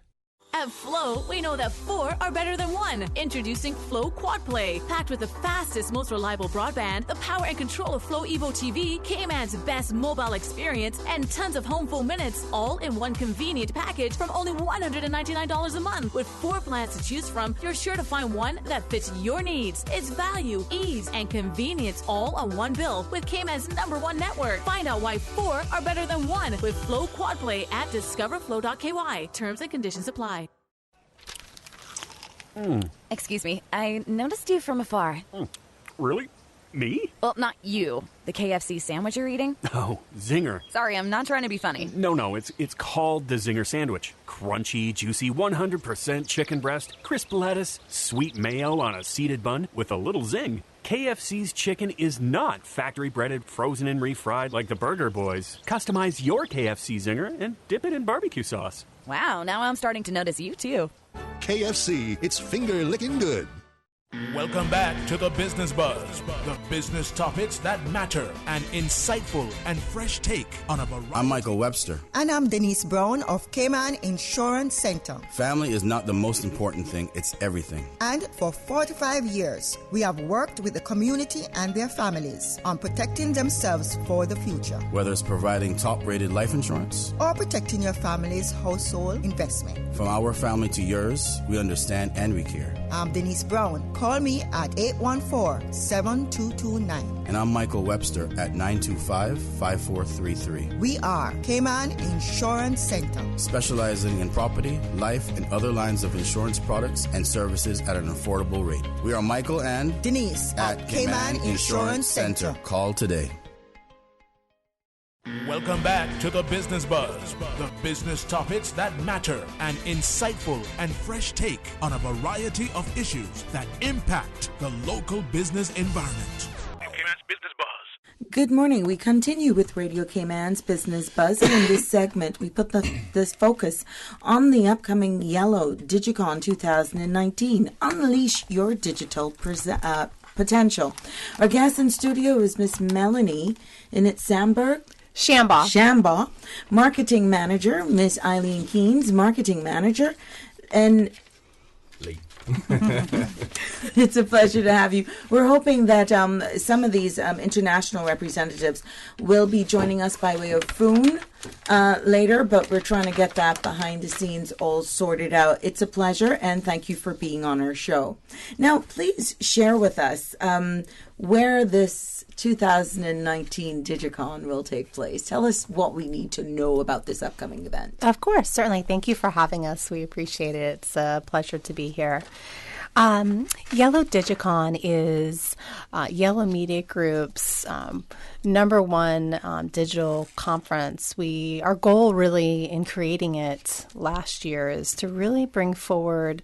At Flow, we know that 4 are better than 1. Introducing Flow Quad Play. Packed with the fastest, most reliable broadband, the power and control of Flow Evo TV, Cayman's best mobile experience, and tons of home phone minutes, all in one convenient package from only $199 a month. With 4 plans to choose from, you're sure to find one that fits your needs. It's value, ease, and convenience all on one bill with Cayman's #1 network. Find out why 4 are better than 1 with Flow Quad Play at discoverflow.ky. Terms and conditions apply. Excuse me, I noticed you from afar. Really? Me? Well, not you. The KFC sandwich you're eating? Oh, Zinger. Sorry, I'm not trying to be funny. No, it's called the Zinger Sandwich. Crunchy, juicy, 100% chicken breast, crisp lettuce, sweet mayo on a seeded bun with a little zing. KFC's chicken is not factory breaded, frozen, and refried like the Burger Boys. Customize your KFC Zinger and dip it in barbecue sauce. Wow, now I'm starting to notice you too. KFC, it's finger licking good. Welcome back to the Business Buzz, the business topics that matter, an insightful and fresh take on a variety. I'm Michael Webster. And I'm Denise Brown of Cayman Insurance Center. Family is not the most important thing, it's everything. And for 45 years, we have worked with the community and their families on protecting themselves for the future. Whether it's providing top-rated life insurance or protecting your family's household investment. From our family to yours, we understand and we care. I'm Denise Brown. Call me at 814-7229. And I'm Michael Webster at 925-5433. We are Cayman Insurance Center. Specializing in property, life, and other lines of insurance products and services at an affordable rate. We are Michael and Denise at Cayman Insurance Center. Call today. Welcome back to the Business Buzz, the business topics that matter, an insightful and fresh take on a variety of issues that impact the local business environment. Cayman's Business Buzz. Good morning. We continue with Radio Cayman's Business Buzz, and in this segment, we put this focus on the upcoming Yellow Digicon 2019. Unleash your digital potential. Our guest in studio is Miss Melanie Shambaugh, Marketing Manager, Miss Eileen Keynes, Marketing Manager, and it's a pleasure to have you. We're hoping that some of these international representatives will be joining us by way of phone later, but we're trying to get that behind the scenes all sorted out. It's a pleasure, and thank you for being on our show. Now, please share with us where this 2019 Digicon will take place. Tell us what we need to know about this upcoming event. Of course, certainly. Thank you for having us. We appreciate it. It's a pleasure to be here. Yellow Digicon is Yellow Media Group's number one digital conference. Our goal really in creating it last year is to really bring forward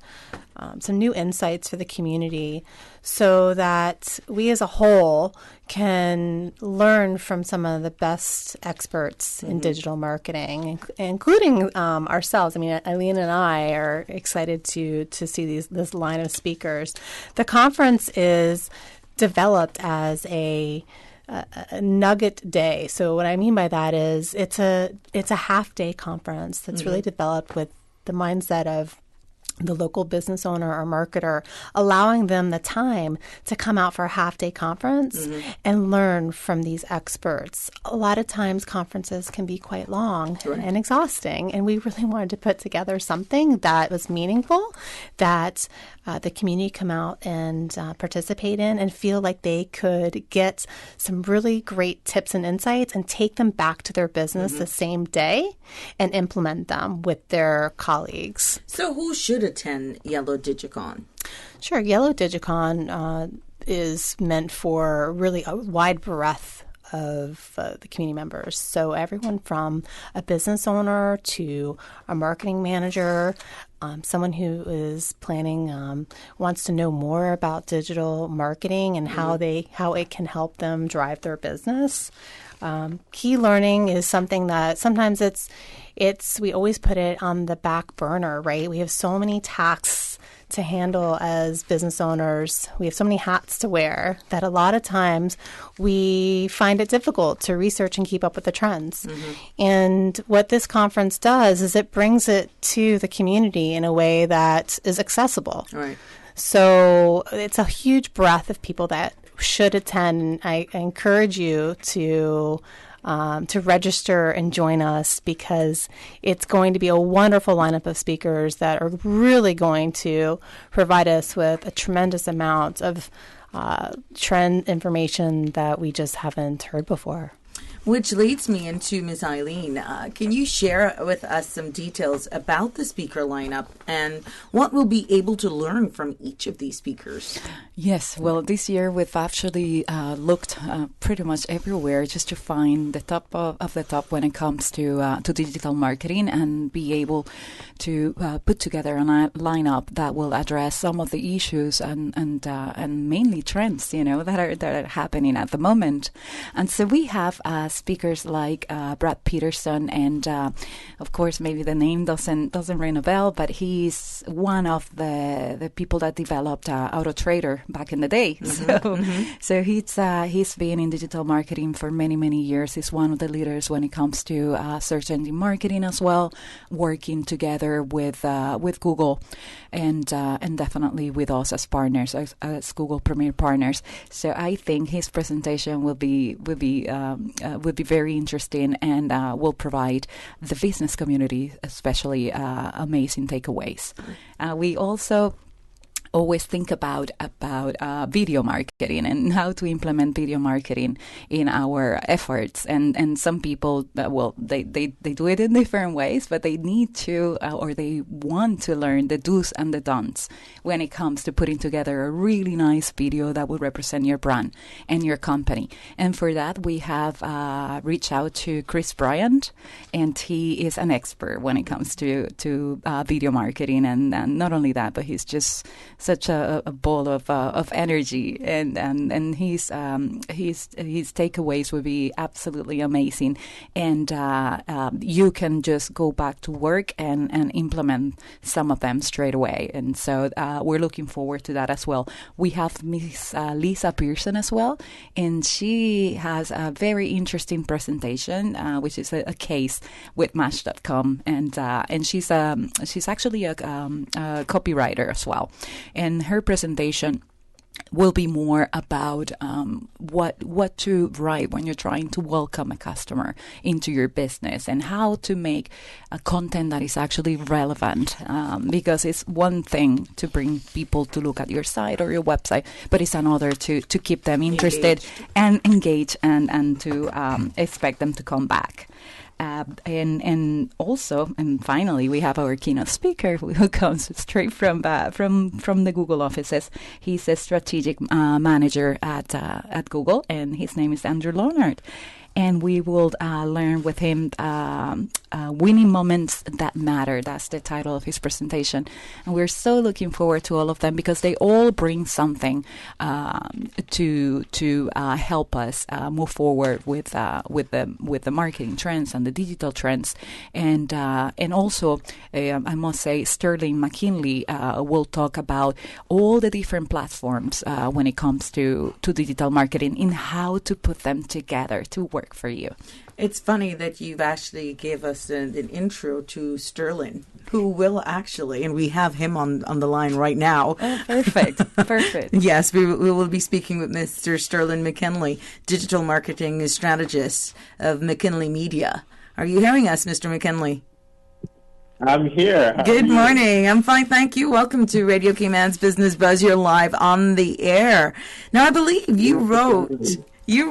some new insights for the community so that we as a whole can learn from some of the best experts in digital marketing, including ourselves. I mean, Eileen and I are excited to see this line of speakers. The conference is developed as a nugget day. So what I mean by that is it's a half-day conference that's really developed with the mindset of the local business owner or marketer, allowing them the time to come out for a half-day conference and learn from these experts. A lot of times conferences can be quite long and exhausting, and we really wanted to put together something that was meaningful, that the community come out and participate in and feel like they could get some really great tips and insights and take them back to their business the same day and implement them with their colleagues. So who should attend Yellow Digicon? Sure. Yellow Digicon is meant for really a wide breadth of the community members. So everyone from a business owner to a marketing manager, someone who is planning, wants to know more about digital marketing and how it can help them drive their business. Key learning is something that sometimes we always put it on the back burner, right? We have so many tasks to handle as business owners. We have so many hats to wear that a lot of times we find it difficult to research and keep up with the trends. And what this conference does is it brings it to the community in a way that is accessible. Right. So it's a huge breadth of people that should attend. I encourage you to register and join us, because it's going to be a wonderful lineup of speakers that are really going to provide us with a tremendous amount of trend information that we just haven't heard before. Which leads me into Ms. Eileen. Can you share with us some details about the speaker lineup and what we'll be able to learn from each of these speakers? Yes, well, this year we've actually looked pretty much everywhere just to find the top of the top when it comes to digital marketing and be able to put together a lineup that will address some of the issues and mainly trends, that are happening at the moment. And so we have speakers like Brad Peterson, and of course, maybe the name doesn't ring a bell, but he's one of the people that developed AutoTrader back in the day. So he's been in digital marketing for many years. He's one of the leaders when it comes to search engine marketing as well, working together with Google and definitely with us as partners, as Google Premier partners. So I think his presentation will be very interesting and will provide the business community, especially amazing takeaways. We also always think about video marketing and how to implement video marketing in our efforts. And some people, they do it in different ways, but they need to or they want to learn the do's and the don'ts when it comes to putting together a really nice video that will represent your brand and your company. And for that, we have reached out to Chris Bryant, and he is an expert when it comes to video marketing. And not only that, but he's just such a ball of energy, and his takeaways would be absolutely amazing, and you can just go back to work and implement some of them straight away. And so we're looking forward to that as well. We have Miss Lisa Pearson as well, and she has a very interesting presentation, which is a case with Match.com, and she's actually a copywriter as well. And her presentation will be more about what to write when you're trying to welcome a customer into your business, and how to make a content that is actually relevant, because it's one thing to bring people to look at your site or your website, but it's another to keep them interested and engaged and to expect them to come back. And finally, we have our keynote speaker who comes straight from the Google offices. He's a strategic manager at Google, and his name is Andrew Leonard. And we will learn with him winning moments that matter. That's the title of his presentation. And we're so looking forward to all of them, because they all bring something to help us move forward with the marketing trends and the digital trends. And also, I must say, Sterling McKinley will talk about all the different platforms when it comes to digital marketing, and how to put them together to work for you. It's funny that you've actually gave us an intro to Sterling, who will actually, and we have him on the line right now. Oh, perfect. Yes, we will be speaking with Mr. Sterling McKinley, digital marketing strategist of McKinley Media. Are you hearing us, Mr. McKinley? I'm here. Good morning. I'm fine, thank you. Welcome to Radio Cayman's Business Buzz. You're live on the air. Now, I believe you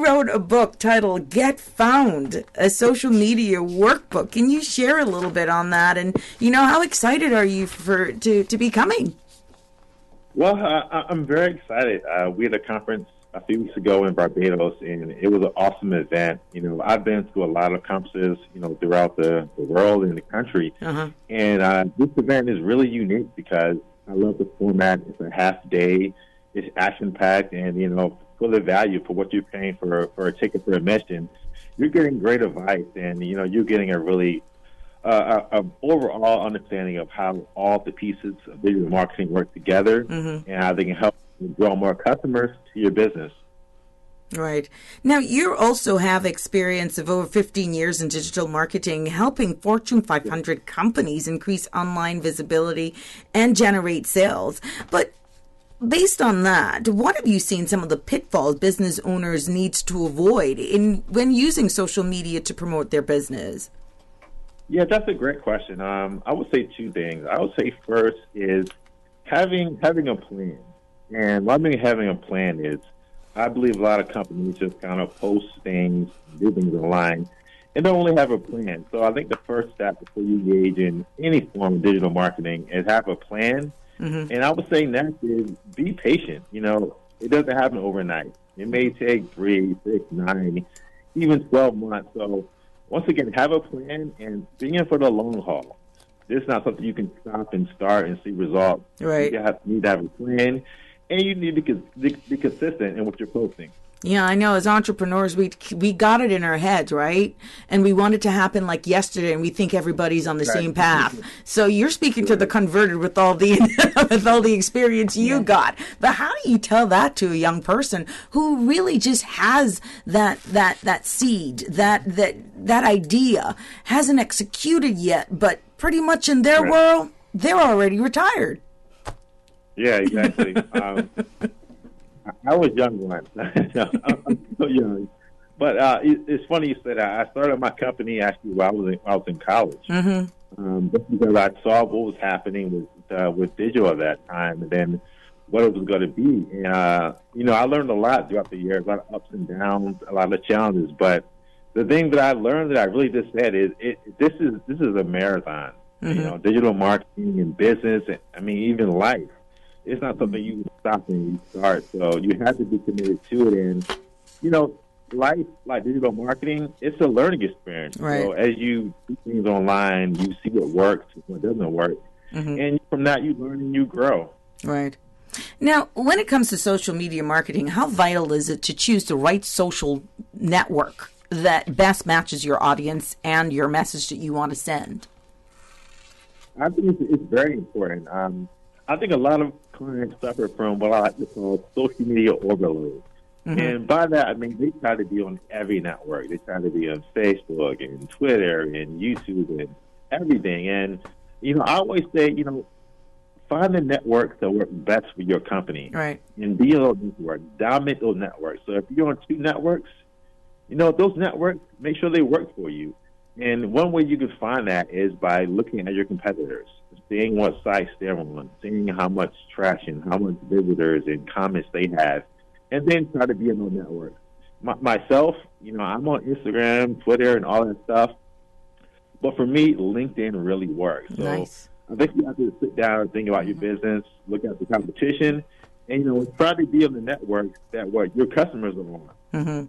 wrote a book titled Get Found, a social media workbook. Can you share a little bit on that? And, how excited are you to be coming? Well, I'm very excited. We had a conference a few weeks ago in Barbados, and it was an awesome event. I've been to a lot of conferences, throughout the world and the country. And this event is really unique because I love the format. It's a half day. It's action-packed, and, for the value for what you're paying for a ticket for admission, you're getting great advice, and you're getting a really overall understanding of how all the pieces of digital marketing work together, and how they can help you draw more customers to your business. Right. Now, you also have experience of over 15 years in digital marketing, helping Fortune 500 companies increase online visibility and generate sales. But based on that, what have you seen some of the pitfalls business owners need to avoid when using social media to promote their business? Yeah, that's a great question. I would say two things. I would say first is having a plan. And what I mean having a plan is I believe a lot of companies just kind of post things, do things online, and don't really have a plan. So I think the first step before you engage in any form of digital marketing is have a plan. Mm-hmm. And I would say next is be patient. It doesn't happen overnight. It may take 3, 6, 9, even 12 months. So once again, have a plan and be in for the long haul. This is not something you can stop and start and see results. Right. You need to have a plan, and you need to be consistent in what you're posting. Yeah, I know. As entrepreneurs, we got it in our heads, right? And we want it to happen like yesterday, and we think everybody's on the same path. So you're speaking to the converted with all the with all the experience you got. But how do you tell that to a young person who really just has that seed, that idea, hasn't executed yet, but pretty much in their world, they're already retired. Yeah, exactly. I was young once. I'm so young. But it's funny you said that. I started my company actually while I was in college. Mm-hmm. Just because I saw what was happening with digital at that time, and then what it was going to be. And I learned a lot throughout the years, a lot of ups and downs, a lot of challenges. But the thing that I learned that I really just said is this is a marathon. Mm-hmm. Digital marketing and business. Even life. It's not something you can stop and you start. So you have to be committed to it. And, life, like digital marketing, it's a learning experience. Right. So as you do things online, you see what works, what doesn't work. Mm-hmm. And from that, you learn and you grow. Right. Now, when it comes to social media marketing, how vital is it to choose the right social network that best matches your audience and your message that you want to send? I think it's very important. I think a lot of clients suffer from what I like to call social media overload. Mm-hmm. And by that, they try to be on every network. They try to be on Facebook and Twitter and YouTube and everything. And, I always say, find the networks that work best for your company. Right. And be on those networks. Dominate those networks. So if you're on 2 networks, those networks, make sure they work for you. And one way you can find that is by looking at your competitors, seeing what sites they're on, seeing how much traction, how much visitors and comments they have, and then try to be in those networks. Myself, I'm on Instagram, Twitter, and all that stuff. But for me, LinkedIn really works. So nice. I think you have to sit down and think about your business, look at the competition, and try to be on the networks that your customers are on. Mm-hmm.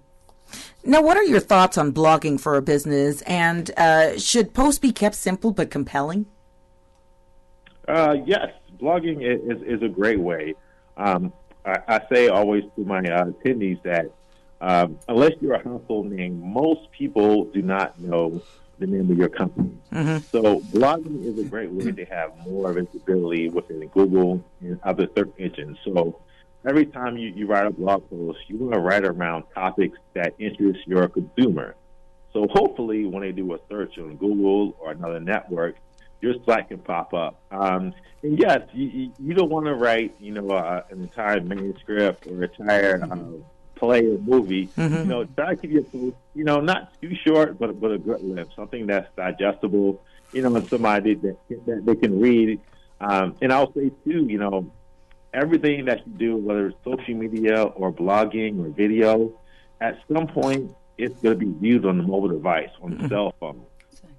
Now, what are your thoughts on blogging for a business, and should posts be kept simple but compelling? Yes, blogging is a great way. I say always to my attendees that unless you're a household name, most people do not know the name of your company. Mm-hmm. So blogging is a great way to have more visibility within Google and other search engines. So every time you write a blog post, you want to write around topics that interest your consumer. So hopefully when they do a search on Google or another network, your site can pop up. And yes, you don't want to write, an entire manuscript or entire play or movie. Mm-hmm. Try to keep your post, not too short, but a good length, something that's digestible, and somebody that they can read. And I'll say too, everything that you do, whether it's social media or blogging or video, at some point it's going to be viewed on the mobile device, on the cell phone.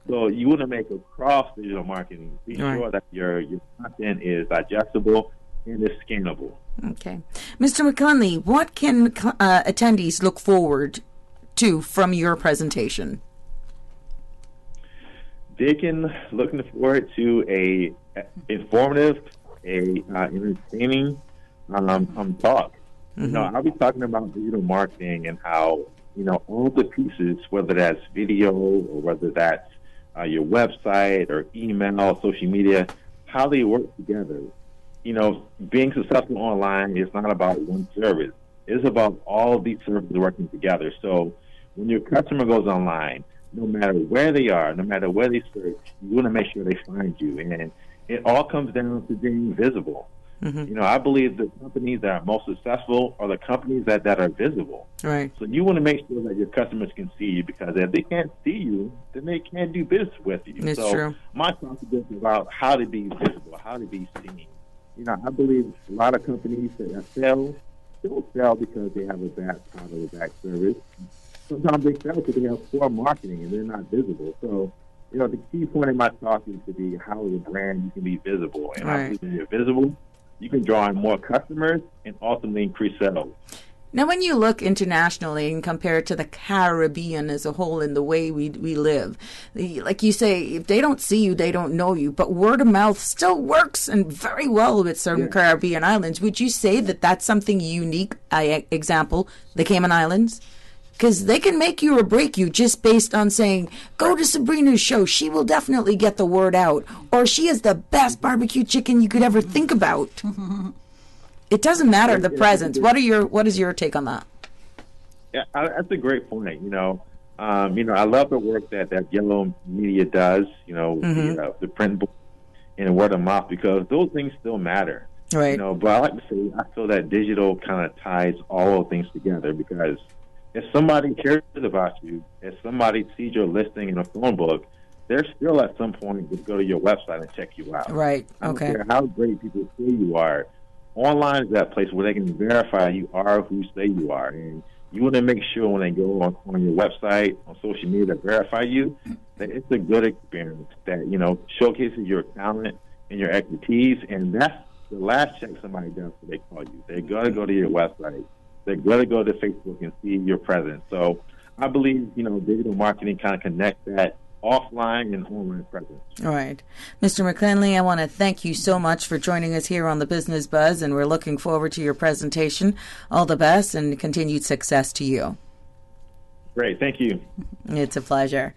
So you want to make a cross digital marketing. Be sure that your content is digestible and is scannable. Okay. Mr. McConley, what can attendees look forward to from your presentation? They can looking forward to a informative, entertaining talk. Mm-hmm. I'll be talking about digital marketing and how all the pieces, whether that's video or whether that's your website or email, social media, how they work together. Being successful online is not about one service. It's about all these services working together. So when your customer goes online, no matter where they are, no matter where they search, you want to make sure they find you. And it all comes down to being visible. Mm-hmm. I believe the companies that are most successful are the companies that are visible. Right. So you want to make sure that your customers can see you, because if they can't see you, then they can't do business with you. It's so true. My talk is about how to be visible, how to be seen. I believe a lot of companies that fail still fail because they have a bad product or bad service. Sometimes they fail because they have poor marketing and they're not visible. So, the key point in my talk is to be how as a brand you can be visible. And I believe when you're visible, you can draw in more customers and ultimately increase sales. Now, when you look internationally and compare it to the Caribbean as a whole in the way we live, like you say, if they don't see you, they don't know you. But word of mouth still works and very well with certain Caribbean islands. Would you say that that's something unique? Example, the Cayman Islands? Because they can make you or break you just based on saying, go to Sabrina's show. She will definitely get the word out. Or she is the best barbecue chicken you could ever think about. It doesn't matter the presence. What is your take on that? Yeah, that's a great point. I love the work that Yellow Media does. The print book and word of mouth, because those things still matter. Right. But I like to say I feel that digital kind of ties all of things together, because if somebody cares about you, if somebody sees your listing in a phone book, they're still at some point going to go to your website and check you out. Right. I don't Okay. care how great people say you are. Online is that place where they can verify you are who you say you are. And you want to make sure when they go on your website, on social media to verify you, that it's a good experience that, showcases your talent and your expertise. And that's the last check somebody does when they call you. They're going to go to your website. They're going to go to Facebook and see your presence. So I believe, digital marketing kind of connects that offline and online presence. All right. Mr. McClinley, I want to thank you so much for joining us here on the Business Buzz, and we're looking forward to your presentation. All the best and continued success to you. Great. Thank you. It's a pleasure.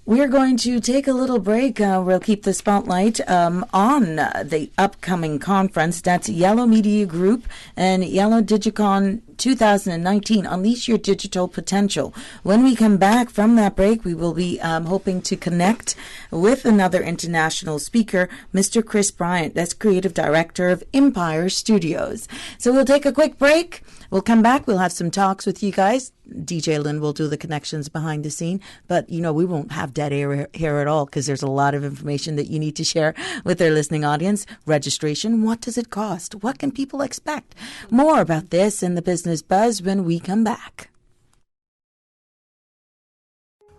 We're going to take a little break. We'll keep the spotlight on the upcoming conference. That's Yellow Media Group and Yellow Digicon 2019, Unleash Your Digital Potential. When we come back from that break, we will be hoping to connect with another international speaker, Mr. Chris Bryant. That's Creative Director of Empire Studios. So we'll take a quick break. We'll come back. We'll have some talks with you guys. DJ Lynn will do the connections behind the scene. But, we won't have dead air here at all, because there's a lot of information that you need to share with our listening audience. Registration, what does it cost? What can people expect? More about this in the Business Buzz when we come back.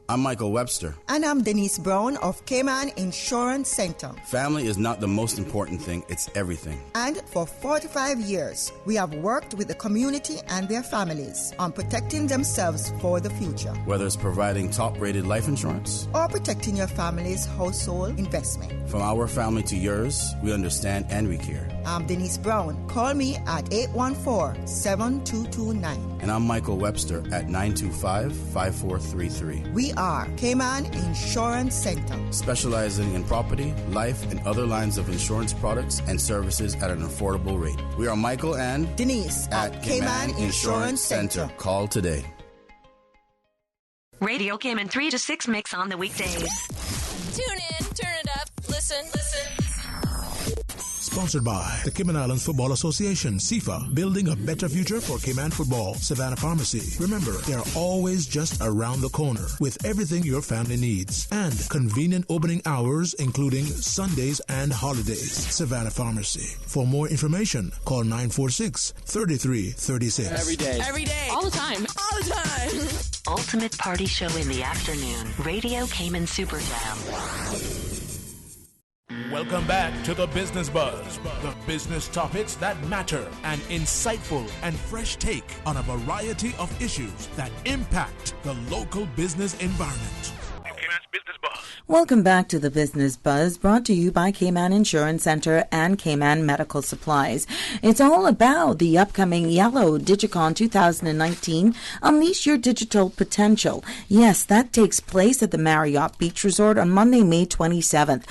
I'm Michael Webster. And I'm Denise Brown of Cayman Insurance Center. Family is not the most important thing, it's everything. And for 45 years, we have worked with the community and their families on protecting themselves for the future. Whether it's providing top-rated life insurance or protecting your family's household investment. From our family to yours, we understand and we care. I'm Denise Brown. Call me at 814-7229. And I'm Michael Webster at 925-5433. We are Cayman Insurance Center, specializing in property, life, and other lines of insurance products and services at an affordable rate. We are Michael and Denise at Cayman Insurance Center. Call today. Radio Cayman 3 to 6 mix on the weekdays. Tune in, turn it up, listen. Sponsored by the Cayman Islands Football Association, CIFA, building a better future for Cayman football. Savannah Pharmacy. Remember, they are always just around the corner with everything your family needs. And convenient opening hours, including Sundays and holidays. Savannah Pharmacy. For more information, call 946-3336. Every day. All the time. Ultimate party show in the afternoon. Radio Cayman Super Jam. Welcome back to the Business Buzz, the business topics that matter, an insightful and fresh take on a variety of issues that impact the local business environment. Welcome back to the Business Buzz, brought to you by Cayman Insurance Center and Cayman Medical Supplies. It's all about the upcoming Yellow Digicon 2019, Unleash Your Digital Potential. Yes, that takes place at the Marriott Beach Resort on Monday, May 27th.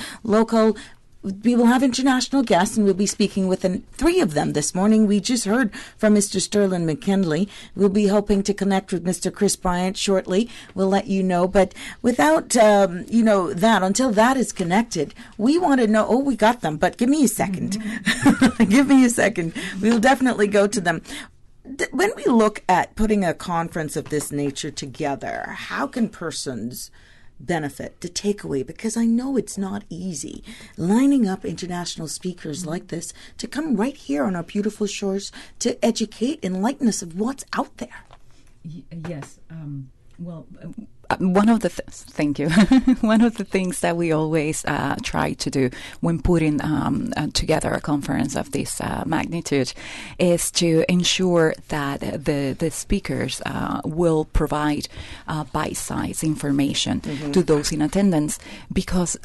We will have international guests, and we'll be speaking with three of them this morning. We just heard from Mr. Sterling McKinley. We'll be hoping to connect with Mr. Chris Bryant shortly. We'll let you know. But without, until that is connected, we want to know, we got them, but give me a second. Give me a second. We'll definitely go to them. When we look at putting a conference of this nature together, how can persons benefit, the takeaway, because I know it's not easy lining up international speakers like this to come right here on our beautiful shores to educate, enlighten us of what's out there? Yes. Well, one of the thank you. One of the things that we always try to do when putting together a conference of this magnitude is to ensure that the speakers will provide bite-sized information to those in attendance, because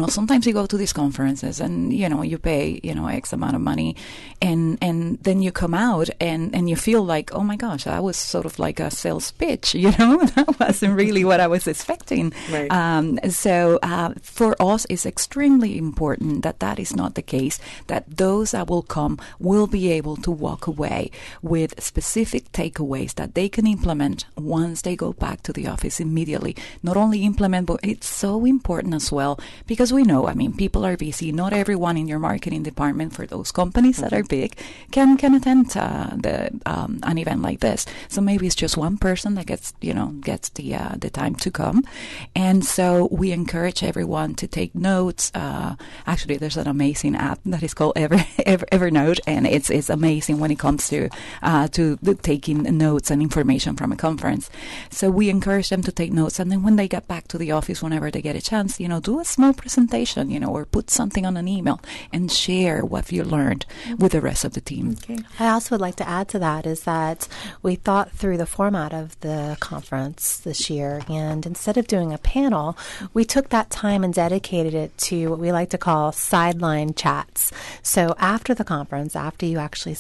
sometimes you go to these conferences and you pay X amount of money, and then you come out and you feel like, oh my gosh, that was sort of like a sales pitch. That wasn't really what I was expecting. Right. So for us, it's extremely important that is not the case, that those that will come will be able to walk away with specific takeaways that they can implement once they go back to the office immediately. Not only implement, but it's so important as well, because we know, people are busy. Not everyone in your marketing department, for those companies that are big, can attend an event like this. So maybe it's just one person that gets the time to come. And so we encourage everyone to take notes. Actually, there's an amazing app that is called Evernote, and it's amazing when it comes to taking notes and information from a conference. So we encourage them to take notes, and then when they get back to the office, whenever they get a chance, do a small presentation, or put something on an email and share what you learned with the rest of the team. Okay. I also would like to add to that is that we thought through the format of the conference this year, and instead of doing a panel, we took that time and dedicated it to what we like to call sideline chats. So after the conference, after you actually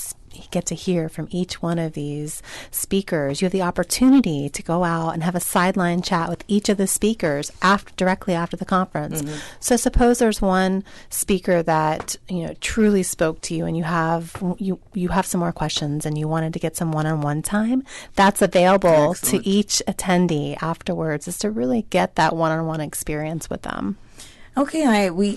get to hear from each one of these speakers, you have the opportunity to go out and have a sideline chat with each of the speakers directly after the conference. Mm-hmm. So suppose there's one speaker that truly spoke to you, and you have some more questions, and you wanted to get some one-on-one time. That's available to each attendee afterwards, is to really get that one-on-one experience with them. Okay,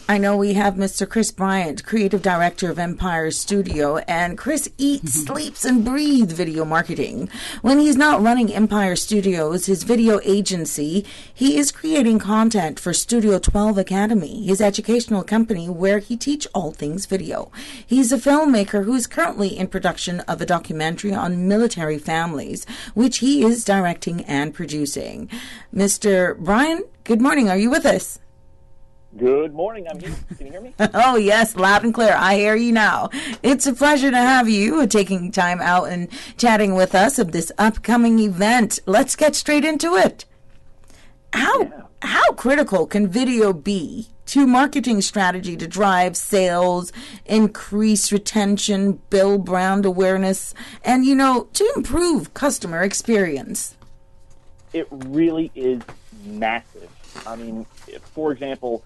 I know we have Mr. Chris Bryant, Creative Director of Empire Studio, and Chris eats, sleeps, and breathes video marketing. When he's not running Empire Studios, his video agency, he is creating content for Studio 12 Academy, his educational company where he teaches all things video. He's a filmmaker who is currently in production of a documentary on military families, which he is directing and producing. Mr. Bryant, good morning. Are you with us? Good morning. I'm here. Can you hear me? Oh, yes, loud and clear. I hear you now. It's a pleasure to have you taking time out and chatting with us of this upcoming event. Let's get straight into it. How critical can video be to marketing strategy to drive sales, increase retention, build brand awareness, and, to improve customer experience? It really is massive. For example,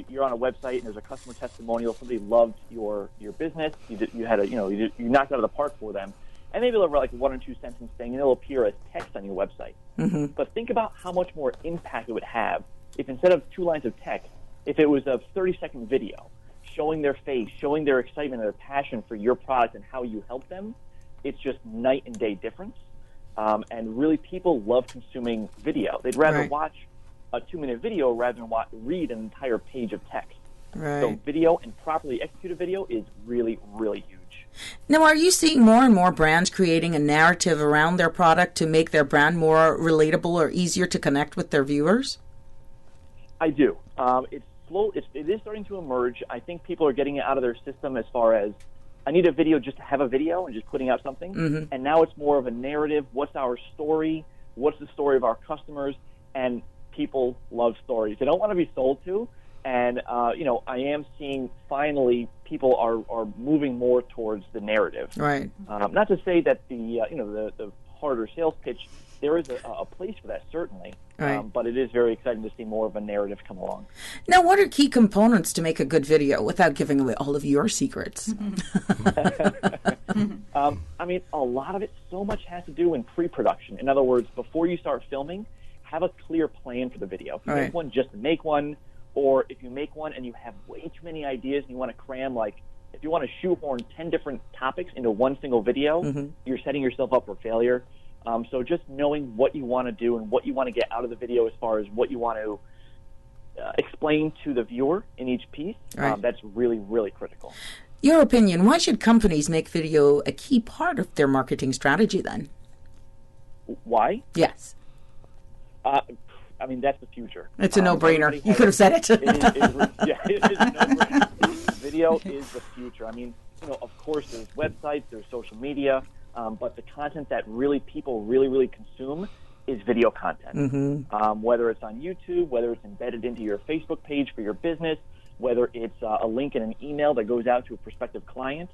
you're on a website and there's a customer testimonial. Somebody loved your business. You had you knocked it out of the park for them, and maybe they'll write like 1 or 2 sentence thing, and it'll appear as text on your website. Mm-hmm. But think about how much more impact it would have if instead of 2 lines of text, if it was a 30-second video showing their face, showing their excitement and their passion for your product and how you help them. It's just night and day difference. And really, people love consuming video. They'd rather watch a 2-minute video rather than read an entire page of text. Right. So video and properly executed video is really, really huge. Now, are you seeing more and more brands creating a narrative around their product to make their brand more relatable or easier to connect with their viewers? I do. It's slow. It is starting to emerge. I think people are getting it out of their system as far as, I need a video just to have a video and just putting out something. Mm-hmm. And now it's more of a narrative. What's our story? What's the story of our customers? And people love stories. They don't want to be sold to. And, I am seeing finally people are moving more towards the narrative. Right. Not to say that the harder sales pitch, there is a place for that, certainly. Right. But it is very exciting to see more of a narrative come along. Now, what are key components to make a good video without giving away all of your secrets? A lot of it, so much has to do in pre-production. In other words, before you start filming, have a clear plan for the video. If you make one just to make one, or if you make one and you have way too many ideas and you want to cram, if you want to shoehorn 10 different topics into one single video, you're setting yourself up for failure. So just knowing what you want to do and what you want to get out of the video as far as what you want to explain to the viewer in each piece, Right. that's really, really critical. Your opinion, why should companies make video a key part of their marketing strategy then? Why? Yes. I mean, that's the future. It's a no-brainer. Everybody You could have said it. It is a no-brainer. Video is the future. I mean, of course, there's websites, there's social media, but the content that really people really consume is video content. Mm-hmm. Whether it's on YouTube, whether it's embedded into your Facebook page for your business, whether it's a link in an email that goes out to a prospective client,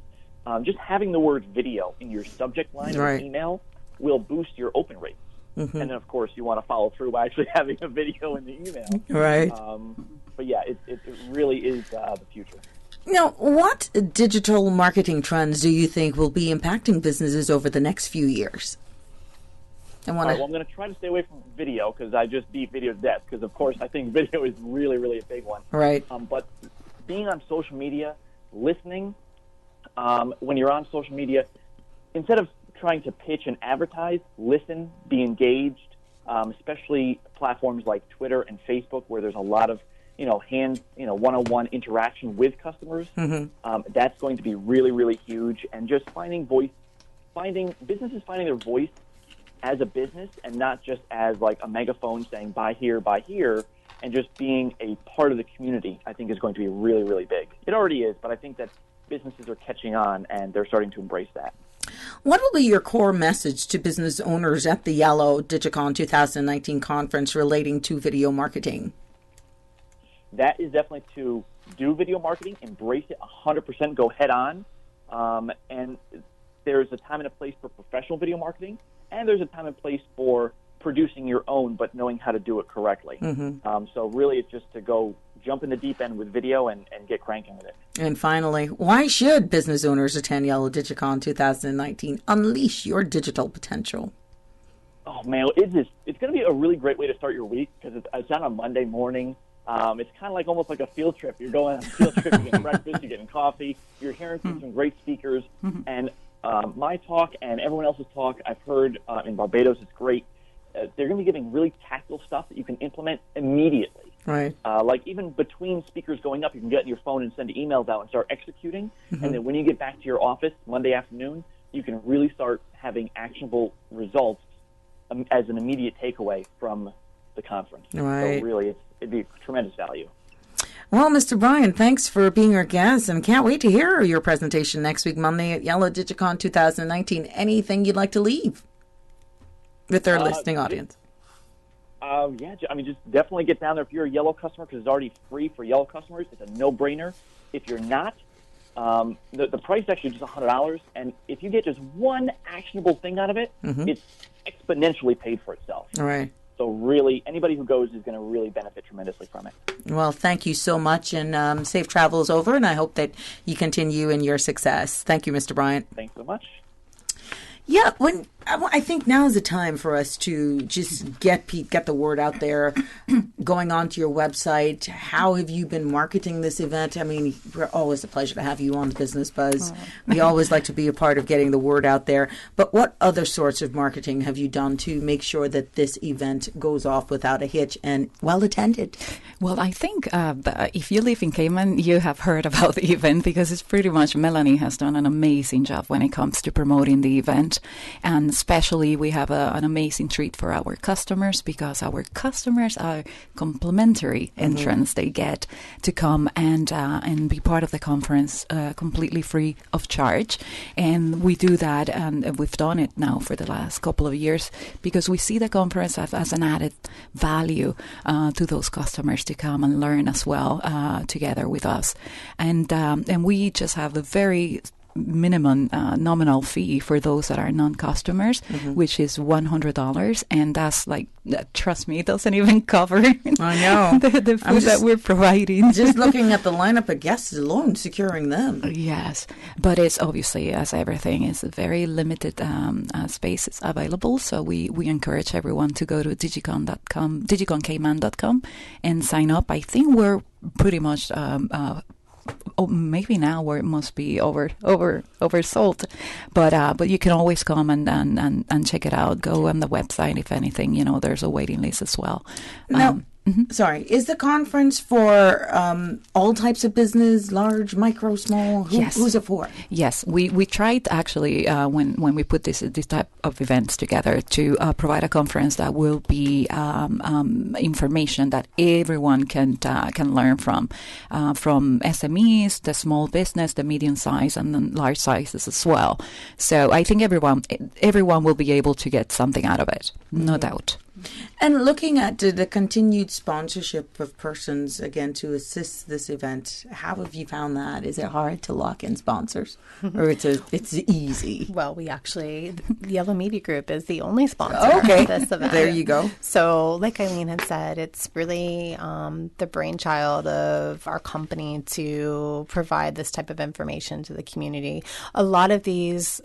just having the word video in your subject line of Right. an email will boost your open rates. Mm-hmm. And then, of course, you want to follow through by actually having a video in the email. Right. But yeah, it really is the future. Now, what digital marketing trends do you think will be impacting businesses over the next few years? All right, well, I'm going to try to stay away from video because I just beat video to death because, of course, I think video is really a big one. Right. But being on social media, listening, when you're on social media, instead of trying to pitch and advertise, listen, be engaged, especially platforms like Twitter and Facebook where there's a lot of one-on-one interaction with customers. Mm-hmm. That's going to be really huge, and just businesses finding their voice as a business and not just as like a megaphone saying buy here, and just being a part of the community, I think is going to be really big. It already is, but I think that businesses are catching on and they're starting to embrace that. What will be your core message to business owners at the Yellow Digicon 2019 conference relating to video marketing? That is definitely to do video marketing, embrace it 100%, go head on. And there's a time and a place for professional video marketing, and there's a time and place for producing your own, but knowing how to do it correctly. Mm-hmm. So really it's just to go jump in the deep end with video and get cranking with it. And finally, why should business owners attend Yellow Digicon 2019? Unleash your digital potential. Oh, man, it's going to be a really great way to start your week because it's on a Monday morning. It's kind of like almost like a field trip. You're going on a field trip, you're getting breakfast, you're getting coffee, you're hearing from some great speakers. And my talk and everyone else's talk I've heard in Barbados is great. They're going to be giving really tactile stuff that you can implement immediately. Right. Like even between speakers going up, you can get on your phone and send emails out and start executing. Mm-hmm. And then when you get back to your office Monday afternoon, you can really start having actionable results as an immediate takeaway from the conference. Right. So really, it'd be tremendous value. Well, Mr. Bryan, thanks for being our guest, and can't wait to hear your presentation next week, Monday at Yellow Digicon 2019. Anything you'd like to leave with our listening audience? Just definitely get down there if you're a Yellow customer because it's already free for Yellow customers. It's a no-brainer. If you're not, the price is actually just $100, and if you get just one actionable thing out of it, it's exponentially paid for itself. All right. So really, anybody who goes is going to really benefit tremendously from it. Well, thank you so much, and safe travels over, and I hope that you continue in your success. Thank you, Mr. Bryan. Thanks so much. Yeah, I think now is the time for us to just get the word out there, going onto your website. How have you been marketing this event? I mean, we're always a pleasure to have you on the Business Buzz. We always like to be a part of getting the word out there. But what other sorts of marketing have you done to make sure that this event goes off without a hitch and well attended? Well, I think if you live in Cayman, you have heard about the event because it's pretty much Melanie has done an amazing job when it comes to promoting the event. And especially we have an amazing treat for our customers because our customers are complimentary entrance. They get to come and be part of the conference completely free of charge. And we do that, and we've done it now for the last couple of years because we see the conference as an added value to those customers to come and learn as well together with us. And we just have a very minimum nominal fee for those that are non-customers, which is $100, and that's like, trust me, it doesn't even cover I know the food that we're providing. Just looking at the lineup of guests alone, securing them. Yes, but it's obviously, as everything, is a very limited spaces available, so we encourage everyone to go to digicon.com, digiconcayman.com and sign up. I think we're pretty much maybe now where it must be oversold, but you can always come and check it out. Go on the website if anything. There's a waiting list as well. Now, sorry, is the conference for all types of business, large, micro, small? Yes. Who's it for? Yes, we tried actually when we put this type of events together to provide a conference that will be information that everyone can learn from SMEs, the small business, the medium size, and the large sizes as well. So I think everyone will be able to get something out of it, no doubt. And looking at the continued sponsorship of persons, again, to assist this event, how have you found that? Is it hard to lock in sponsors? Or it's easy? Well, the Yellow Media Group is the only sponsor of this event. There you go. So, like Eileen had said, it's really the brainchild of our company to provide this type of information to the community. A lot of these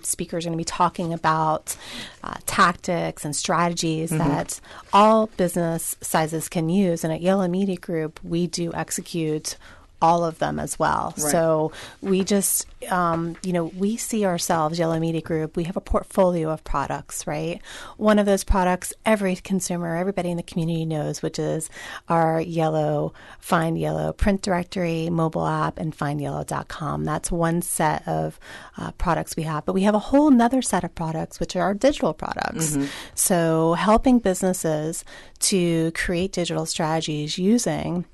speakers are going to be talking about tactics and strategies that all business sizes can use. And at Yellow Media Group, we do execute all of them as well. Right. So we just, we see ourselves, Yellow Media Group, we have a portfolio of products, right? One of those products, every consumer, everybody in the community knows, which is our Find Yellow print directory, mobile app, and findyellow.com. That's one set of products we have. But we have a whole nother set of products, which are our digital products. So helping businesses to create digital strategies using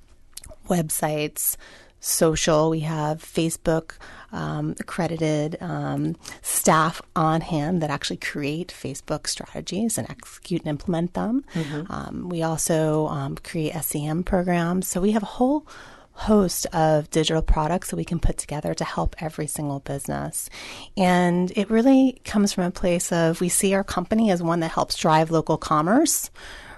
websites, social. We have Facebook accredited staff on hand that actually create Facebook strategies and execute and implement them. We also create SEM programs. So we have a whole host of digital products that we can put together to help every single business. And it really comes from a place of we see our company as one that helps drive local commerce.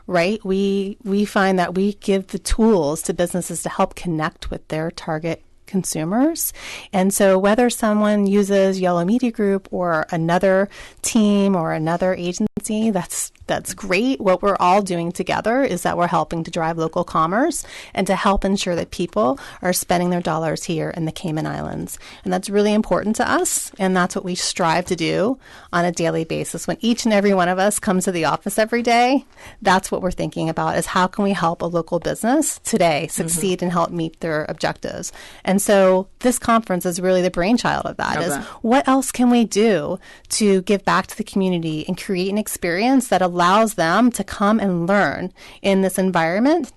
Right? We find that we give the tools to businesses to help connect with their target consumers. And so whether someone uses Yellow Media Group or another team or another agency, that's great. What we're all doing together is that we're helping to drive local commerce and to help ensure that people are spending their dollars here in the Cayman Islands. And that's really important to us. And that's what we strive to do on a daily basis. When each and every one of us comes to the office every day, that's what we're thinking about is how can we help a local business today succeed and help meet their objectives. And so this conference is really the brainchild of that. What else can we do to give back to the community and create an experience that allows them to come and learn in this environment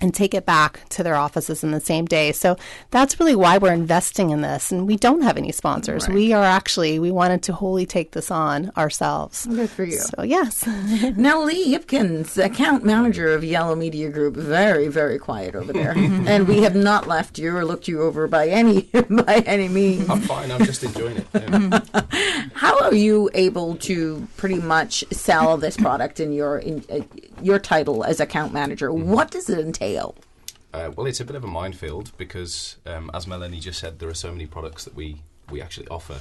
and take it back to their offices in the same day. So that's really why we're investing in this. And we don't have any sponsors. Right. We wanted to wholly take this on ourselves. Good for you. So, yes. Now, Lee Hipkins, account manager of Yellow Media Group, very, very quiet over there. And we have not left you or looked you over by any means. I'm fine. I'm just enjoying it. Yeah. How are you able to pretty much sell this product in your title as account manager? What does it entail? Well, it's a bit of a minefield because, as Melanie just said, there are so many products that we actually offer.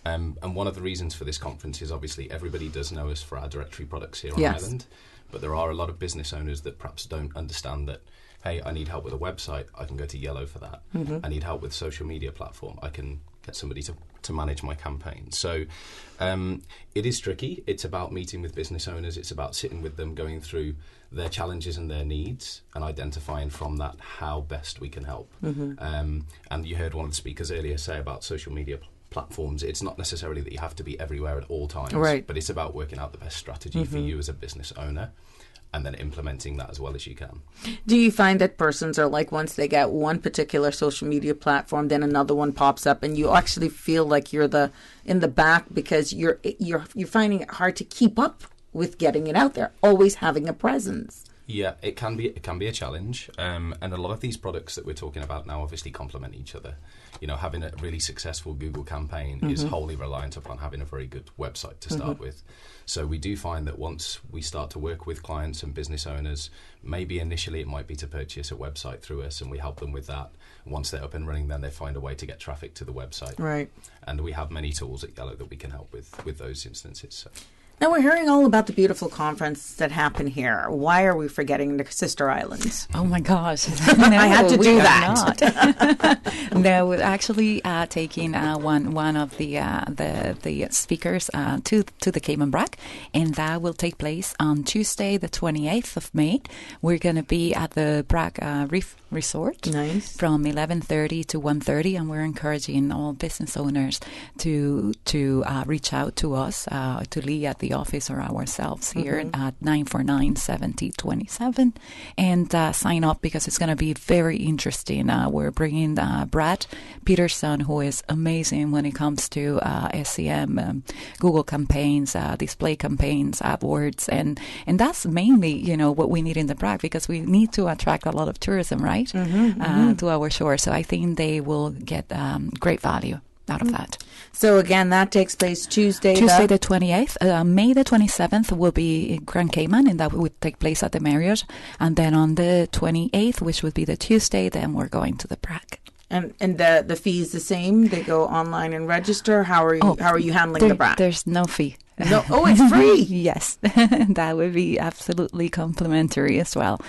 And one of the reasons for this conference is obviously everybody does know us for our directory products here on Ireland, but there are a lot of business owners that perhaps don't understand that, hey, I need help with a website, I can go to Yellow for that. I need help with social media platform, I can get somebody to manage my campaign. So it is tricky. It's about meeting with business owners. It's about sitting with them, going through their challenges and their needs and identifying from that how best we can help. And you heard one of the speakers earlier say about social media platforms. It's not necessarily that you have to be everywhere at all times, but it's about working out the best strategy for you as a business owner and then implementing that as well as you can. Do you find that persons are like, once they get one particular social media platform, then another one pops up, and you actually feel like you're in the back because you're finding it hard to keep up with getting it out there, always having a presence? Yeah, it can be a challenge, and a lot of these products that we're talking about now obviously complement each other. You know, having a really successful Google campaign is wholly reliant upon having a very good website to start with. So we do find that once we start to work with clients and business owners, maybe initially it might be to purchase a website through us, and we help them with that. Once they're up and running, then they find a way to get traffic to the website. Right. And we have many tools at Yellow that we can help with those instances. So. Now, we're hearing all about the beautiful conference that happened here. Why are we forgetting the sister islands? Oh, my gosh. I had to do that. No, we're actually taking one of the speakers to the Cayman Brac, and that will take place on Tuesday, the 28th of May. We're going to be at the Brac Reef Resort from 11:30 to 1:30, and we're encouraging all business owners to reach out to us, to Lee at the office or ourselves here at 949-7027, and sign up because it's going to be very interesting. We're bringing Brad Peterson, who is amazing when it comes to SEM, Google campaigns, display campaigns, AdWords, and that's mainly what we need in the Brac, because we need to attract a lot of tourism, right, to our shore. So I think they will get great value out of that. So again, that takes place Tuesday the 28th. May the 27th will be in Grand Cayman, and that would take place at the Marriott. And then on the 28th, which would be the Tuesday, then we're going to the Brac. And the fee is the same? They go online and register? How are you handling the Brac? There's no fee. No, it's free. Yes, that would be absolutely complimentary as well.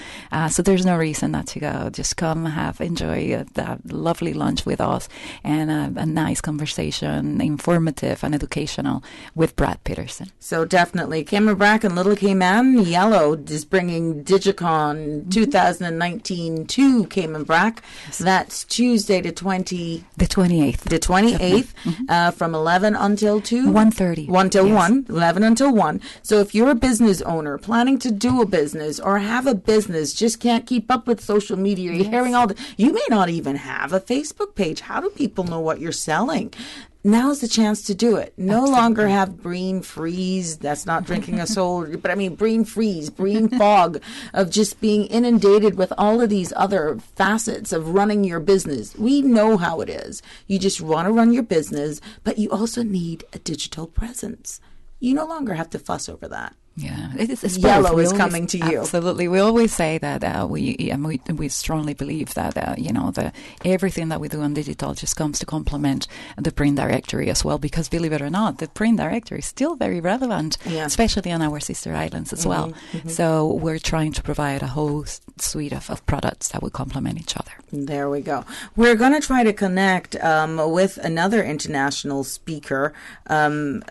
So there's no reason not to go. Just come, enjoy a lovely lunch with us, and a nice conversation, informative and educational with Brad Peterson. So definitely, Cayman Brac and Little Cayman. Yellow is bringing Digicon 2019 to Cayman Brac. That's Tuesday the 28th. The 28th, from 11 until 2? 1:30. 1 till 1. 11 until 1. So if you're a business owner planning to do a business or have a business, just can't keep up with social media, you're hearing all you may not even have a Facebook page. How do people know what you're selling? Now's the chance to do it. No longer have brain freeze. That's not drinking a soul, but I mean brain freeze, brain fog of just being inundated with all of these other facets of running your business. We know how it is. You just want to run your business, but you also need a digital presence. You no longer have to fuss over that. Yeah, it's Yellow is coming to you. Absolutely, we always say that we strongly believe that everything that we do on digital just comes to complement the print directory as well. Because believe it or not, the print directory is still very relevant, especially on our sister islands as well. So we're trying to provide a whole suite of products that will complement each other. There we go. We're going to try to connect with another international speaker in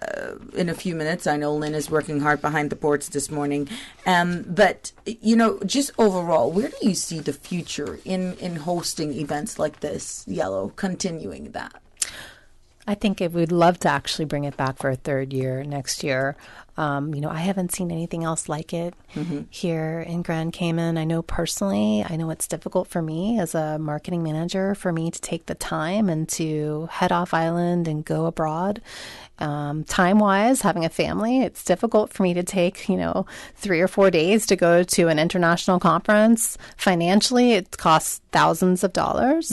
a few minutes. I know Lynn is working hard behind the boards this morning. But, just overall, where do you see the future in hosting events like this, Yellow, continuing that? I think we'd love to actually bring it back for a third year next year. I haven't seen anything else like it here in Grand Cayman. I know personally, it's difficult for me as a marketing manager for me to take the time and to head off island and go abroad. Time-wise, having a family, it's difficult for me to take, 3 or 4 days to go to an international conference. Financially, it costs thousands of dollars.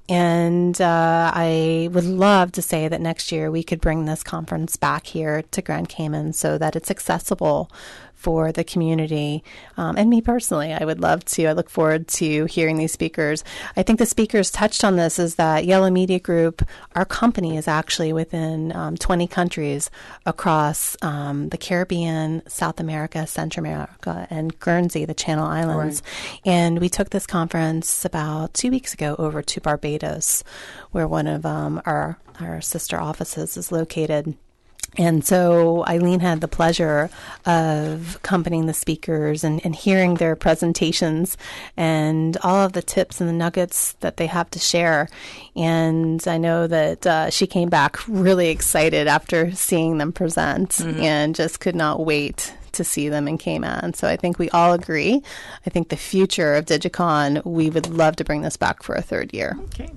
And I would love to say that next year we could bring this conference back here to Grand Cayman so that it's accessible for the community. And me personally, I would love to. I look forward to hearing these speakers. I think the speakers touched on this, is that Yellow Media Group, our company, is actually within 20 countries across the Caribbean, South America, Central America, and Guernsey, the Channel Islands. Right. And we took this conference about 2 weeks ago over to Barbados, where one of our sister offices is located. And so Eileen had the pleasure of accompanying the speakers and hearing their presentations and all of the tips and the nuggets that they have to share. And I know that she came back really excited after seeing them present and just could not wait to see them in Cayman. So I think we all agree. I think the future of Digicon, we would love to bring this back for a third year. Okay.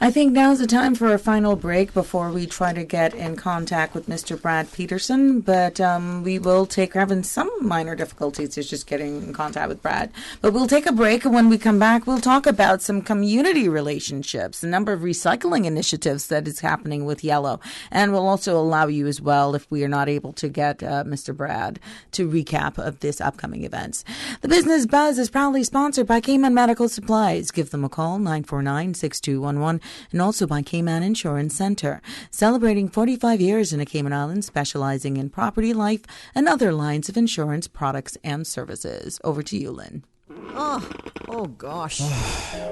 I think now's the time for a final break before we try to get in contact with Mr. Brad Peterson, but we will we're having some minor difficulties just getting in contact with Brad. But we'll take a break, and when we come back, we'll talk about some community relationships, the number of recycling initiatives that is happening with Yellow, and we'll also allow you as well, if we are not able to get Mr. Brad, to recap of this upcoming events. The Business Buzz is proudly sponsored by Cayman Medical Supplies. Give them a call, 949-6211. and also by Cayman Insurance Center, celebrating 45 years in the Cayman Islands, specializing in property, life, and other lines of insurance products and services. Over to you, Lynn. Oh gosh.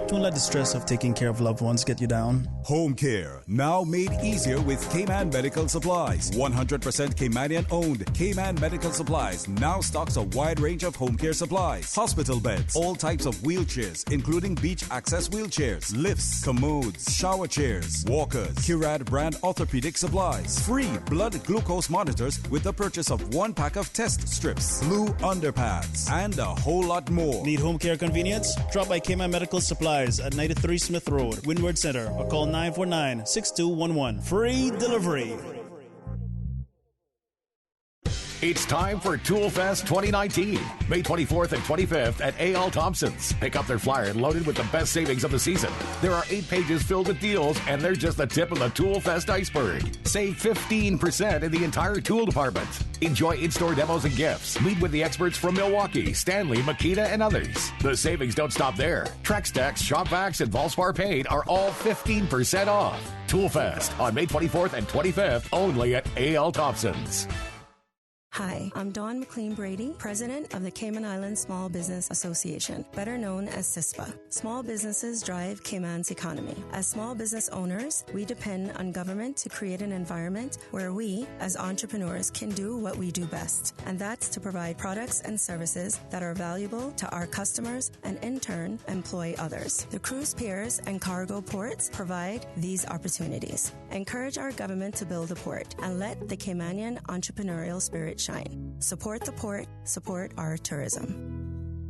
Don't let the stress of taking care of loved ones get you down. Home care, now made easier with Cayman Medical Supplies. 100% Caymanian owned. Cayman Medical Supplies now stocks a wide range of home care supplies. Hospital beds, all types of wheelchairs, including beach access wheelchairs, lifts, commodes, shower chairs, walkers, Curad brand orthopedic supplies. Free blood glucose monitors with the purchase of 1 pack of test strips, blue underpads, and a whole lot more. Need home care convenience? Drop by Cayman Medical Supplies at 93 Smith Road, Windward Center, or call 949-6211. Free delivery. It's time for Tool Fest 2019, May 24th and 25th at A.L. Thompson's. Pick up their flyer and load it with the best savings of the season. There are 8 pages filled with deals, and they're just the tip of the Tool Fest iceberg. Save 15% in the entire tool department. Enjoy in-store demos and gifts. Meet with the experts from Milwaukee, Stanley, Makita, and others. The savings don't stop there. Trex Stacks, Shop Vacs, and Valspar Paint are all 15% off. Tool Fest on May 24th and 25th, only at A.L. Thompson's. Hi, I'm Dawn McLean Brady, President of the Cayman Islands Small Business Association, better known as CISPA. Small businesses drive Cayman's economy. As small business owners, we depend on government to create an environment where we, as entrepreneurs, can do what we do best, and that's to provide products and services that are valuable to our customers and, in turn, employ others. The cruise piers and cargo ports provide these opportunities. Encourage our government to build a port and let the Caymanian entrepreneurial spirit shine. Support the port, support our tourism.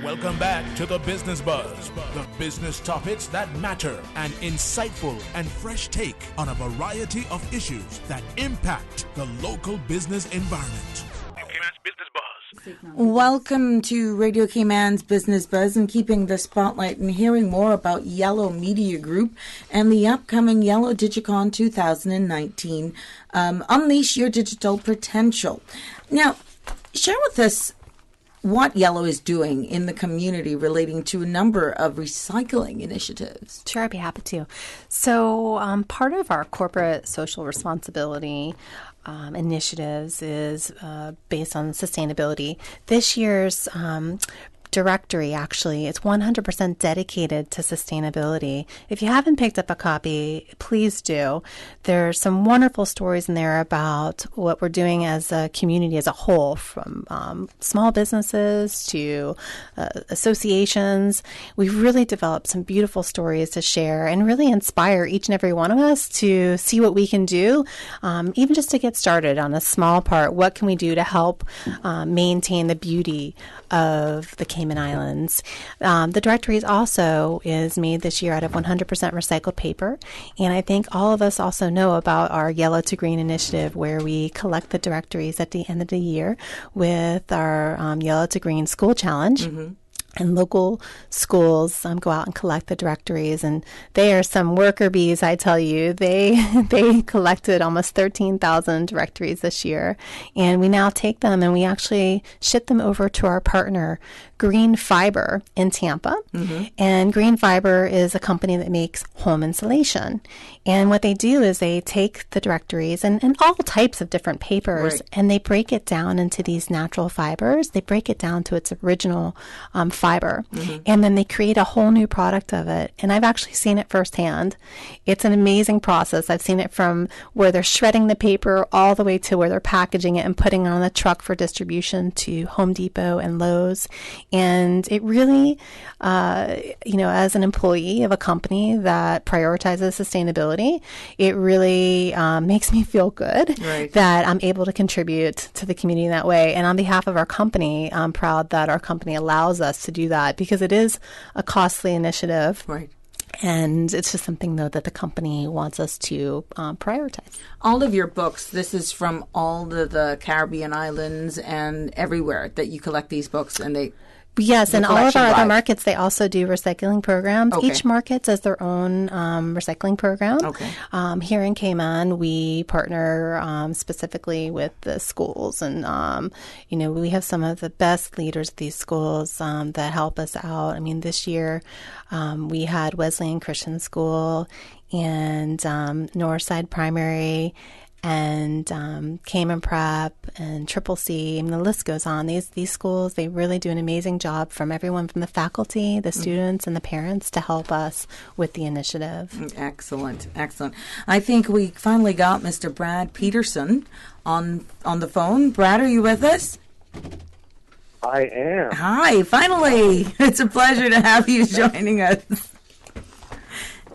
Welcome back to the Business Buzz, the business topics that matter, an insightful and fresh take on a variety of issues that impact the local business environment. Welcome to Radio Cayman's Business Buzz, and keeping the spotlight and hearing more about Yellow Media Group and the upcoming Yellow Digicon 2019. Unleash your digital potential. Now, share with us what Yellow is doing in the community relating to a number of recycling initiatives. Sure, I'd be happy to. So part of our corporate social responsibility initiatives is based on sustainability. This year's directory, actually, it's 100% dedicated to sustainability. If you haven't picked up a copy, please do. There's some wonderful stories in there about what we're doing as a community as a whole, from small businesses to associations. We've really developed some beautiful stories to share and really inspire each and every one of us to see what we can do, even just to get started on a small part. What can we do to help maintain the beauty of the Cayman Islands? The directory also is made this year out of 100% recycled paper, and I think all of us also know about our Yellow to Green initiative, where we collect the directories at the end of the year with our Yellow to Green School Challenge. Mm-hmm. And local schools go out and collect the directories, and they are some worker bees, I tell you. They collected almost 13,000 directories this year, and we now take them and we actually ship them over to our partner, Green Fiber, in Tampa. Mm-hmm. And Green Fiber is a company that makes home insulation. And what they do is they take the directories and all types of different papers, right, and they break it down into these natural fibers. They break it down to its original fiber. Mm-hmm. And then they create a whole new product of it. And I've actually seen it firsthand. It's an amazing process. I've seen it from where they're shredding the paper all the way to where they're packaging it and putting it on the truck for distribution to Home Depot and Lowe's. And it really, as an employee of a company that prioritizes sustainability, it really makes me feel good, right, that I'm able to contribute to the community in that way. And on behalf of our company, I'm proud that our company allows us to do that, because it is a costly initiative. Right. And it's just something, though, that the company wants us to prioritize. All of your books, this is from all the Caribbean islands and everywhere that you collect these books, and they... Yes, the and all of collection our other drive? markets, they also do recycling programs. Okay. Each market has their own recycling program. Okay. Here in Cayman, we partner specifically with the schools, and we have some of the best leaders at these schools that help us out. I mean, this year we had Wesleyan Christian School and Northside Primary and Cayman Prep and Triple C. I mean, the list goes on. These schools, they really do an amazing job, from everyone from the faculty, the students, and the parents, to help us with the initiative. Excellent, excellent. I think we finally got Mr. Brad Peterson on the phone. Brad, are you with us? I am. Hi, finally. It's a pleasure to have you joining us.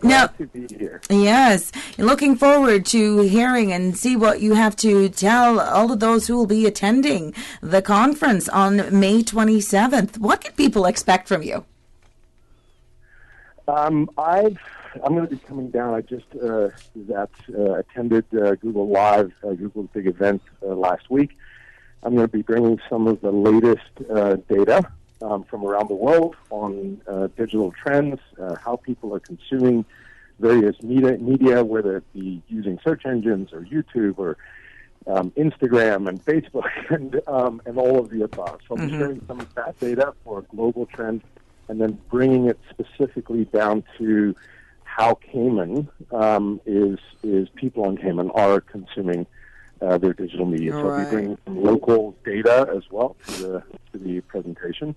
Now, to be here. Yes, looking forward to hearing and see what you have to tell all of those who will be attending the conference on May 27th. What can people expect from you? I'm going to be coming down. I just attended Google Live, Google's big event last week. I'm going to be bringing some of the latest data from around the world on digital trends, how people are consuming various media, whether it be using search engines or YouTube or Instagram and Facebook and all of the above. So I'm sharing some of that data for a global trend, and then bringing it specifically down to how Cayman is people on Cayman are consuming their digital media. So I'll be bringing some local data as well to the presentation.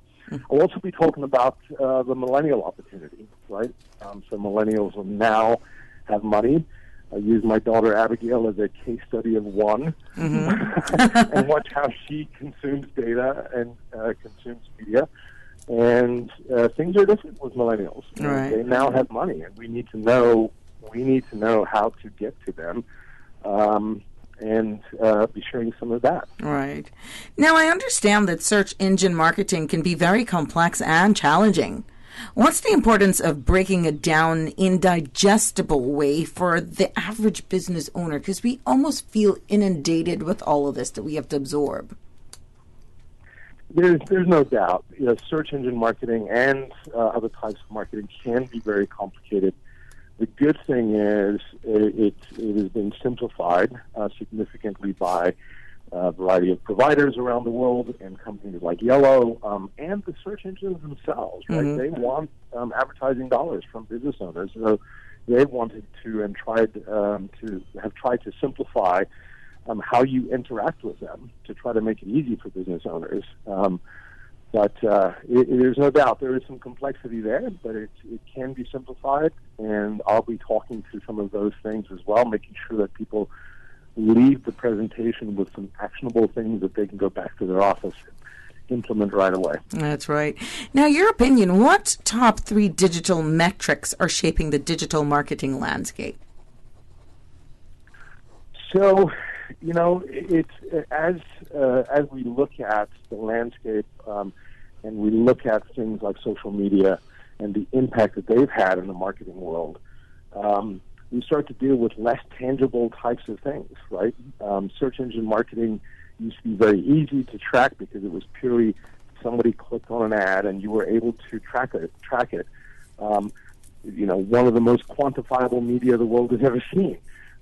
I'll also be talking about the millennial opportunity, right? So millennials will now have money. I use my daughter Abigail as a case study of one, and watch how she consumes data and consumes media. And things are different with millennials. Right. They now have money, and we need to know how to get to them. And be sharing some of that. Right. Now, I understand that search engine marketing can be very complex and challenging. What's the importance of breaking it down in digestible way for the average business owner? Because we almost feel inundated with all of this that we have to absorb. There's no doubt. Search engine marketing and other types of marketing can be very complicated. The good thing is it has been simplified significantly by a variety of providers around the world and companies like Yellow and the search engines themselves. Right? They want advertising dollars from business owners, so they wanted to and tried to simplify how you interact with them to try to make it easy for business owners. But there's no doubt there is some complexity there, but it can be simplified, and I'll be talking to some of those things as well, making sure that people leave the presentation with some actionable things that they can go back to their office and implement right away. That's right. Now, your opinion, what top 3 digital metrics are shaping the digital marketing landscape? So, it's as we look at the landscape and we look at things like social media and the impact that they've had in the marketing world, we start to deal with less tangible types of things, right? Search engine marketing used to be very easy to track because it was purely somebody clicked on an ad and you were able to track it. One of the most quantifiable media the world has ever seen.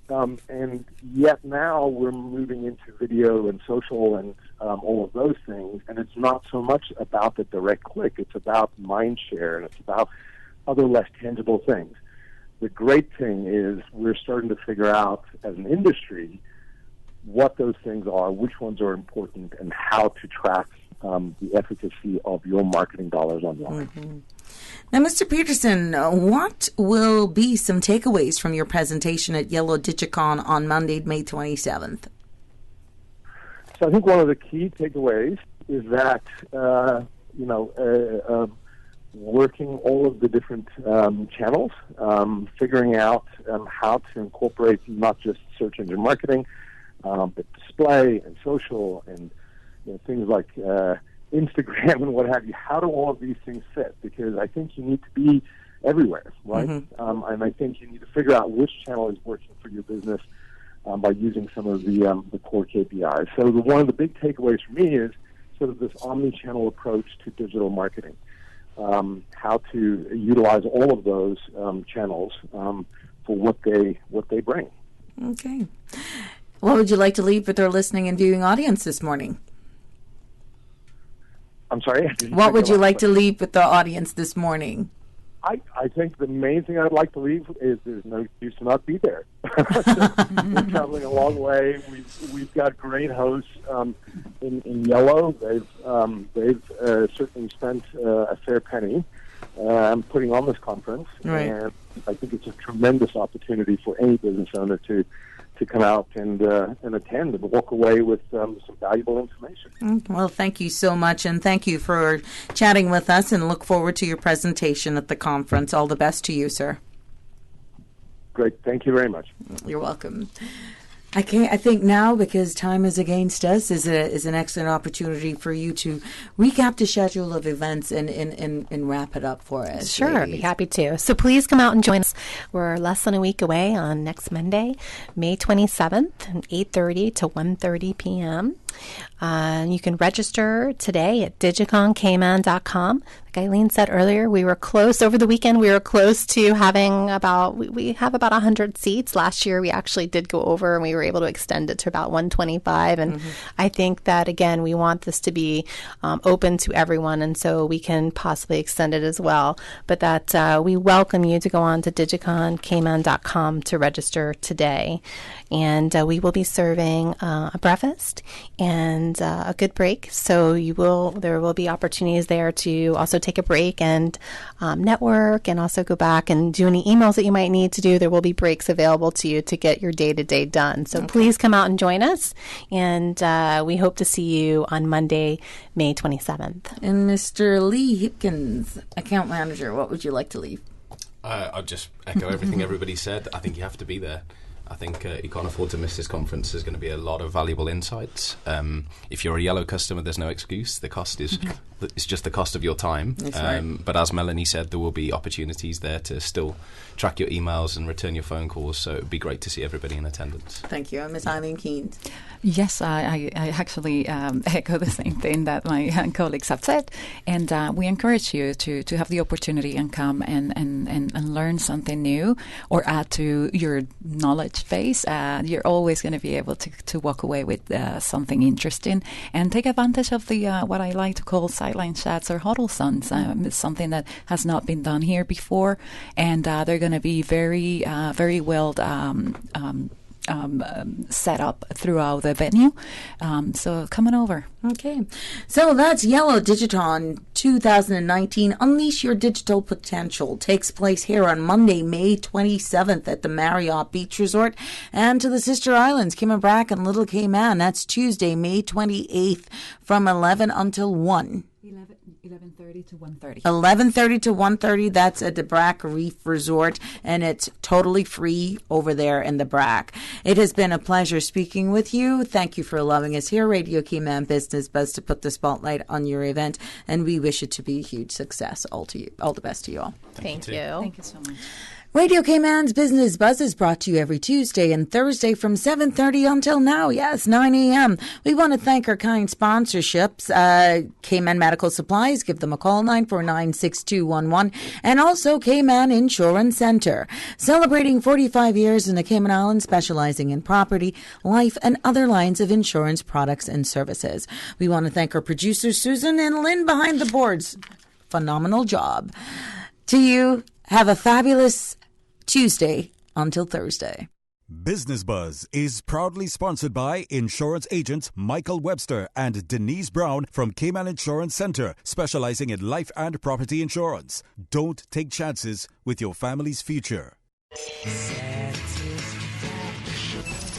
And yet now we're moving into video and social and all of those things, and it's not so much about the direct click. It's about mind share, and it's about other less tangible things. The great thing is we're starting to figure out as an industry what those things are, which ones are important, and how to track the efficacy of your marketing dollars online. Now, Mr. Peterson, what will be some takeaways from your presentation at Yellow Digicon on Monday, May 27th? So I think one of the key takeaways is that, working all of the different channels, figuring out how to incorporate not just search engine marketing, but display and social and things like Instagram and what have you. How do all of these things fit? Because I think you need to be everywhere, right? And I think you need to figure out which channel is working for your business by using some of the core KPIs. So one of the big takeaways for me is sort of this omni-channel approach to digital marketing, how to utilize all of those channels for what they bring. Okay. What would you like to leave with our listening and viewing audience this morning? I'm sorry? What would you like to leave with the audience this morning? I think the main thing I'd like to leave is there's no excuse to not be there. We're traveling a long way. We've got great hosts in Yellow. They've certainly spent a fair penny putting on this conference, right. And I think it's a tremendous opportunity for any business owner to come out and attend and walk away with some valuable information. Well, thank you so much, and thank you for chatting with us, and look forward to your presentation at the conference. All the best to you, sir. Great. Thank you very much. You're welcome. I think now, because time is against us, is an excellent opportunity for you to recap the schedule of events and wrap it up for us. Sure, I'd be happy to. So please come out and join us. We're less than a week away on next Monday, May 27th, from 8:30 to 1:30 p.m. You can register today at digiconcayman.com. Like Eileen said earlier, we were close over the weekend. We were close to having we have about 100 seats. Last year, we actually did go over, and we were able to extend it to about 125. And I think that, again, we want this to be open to everyone, and so we can possibly extend it as well. But that we welcome you to go on to digiconcayman.com to register today. And we will be serving a breakfast and a good break. So there will be opportunities there to also take a break and network, and also go back and do any emails that you might need to do. There will be breaks available to you to get your day-to-day done. So please come out and join us. And we hope to see you on Monday, May 27th. And Mr. Lee Hipkins, account manager, what would you like to leave? I'll just echo everything everybody said. I think you have to be there. I think you can't afford to miss this conference. There's going to be a lot of valuable insights. If you're a Yellow customer, there's no excuse. The cost is it's just the cost of your time. Right. But as Melanie said, there will be opportunities there to still track your emails and return your phone calls. So it would be great to see everybody in attendance. Thank you. Ms. Eileen Keynes. Yes, I actually echo the same thing that my colleagues have said. And we encourage you to have the opportunity and come and learn something new or add to your knowledge base. You're always going to be able to walk away with something interesting, and take advantage of the what I like to call sideline chats or huddle suns. It's something that has not been done here before, and they're going to be very well set up throughout the venue. So come on over. Okay. So that's Yellow Digiton 2019. Unleash Your Digital Potential takes place here on Monday, May 27th at the Marriott Beach Resort and to the Sister Islands, Kimmebrack and Little Cayman. That's Tuesday, May 28th from 11 until 1. 11:30 to 1:30. 11:30 to 1:30. That's at the Brack Reef Resort, and it's totally free over there in the Brack. It has been a pleasure speaking with you. Thank you for allowing us here, Radio Cayman Business Buzz, to put the spotlight on your event, and we wish it to be a huge success. All to you. All the best to you all. Thank you. Thank you so much. Radio Cayman's Business Buzz is brought to you every Tuesday and Thursday from 7:30 until now. Yes, 9 a.m. We want to thank our kind sponsorships, Cayman Medical Supplies. Give them a call, 949-6211. And also Cayman Insurance Center. Celebrating 45 years in the Cayman Islands, specializing in property, life, and other lines of insurance products and services. We want to thank our producers, Susan and Lynn, behind the boards. Phenomenal job. To you, have a fabulous Tuesday until Thursday. Business Buzz is proudly sponsored by insurance agents Michael Webster and Denise Brown from Cayman Insurance Center, specializing in life and property insurance. Don't take chances with your family's future.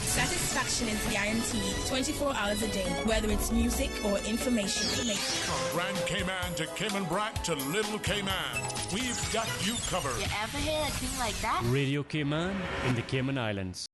Satisfaction is guaranteed 24 hours a day, whether it's music or information. From Grand Cayman to Caymanbrack to Little Cayman, we've got you covered. You ever hear a thing like that? Radio Cayman in the Cayman Islands.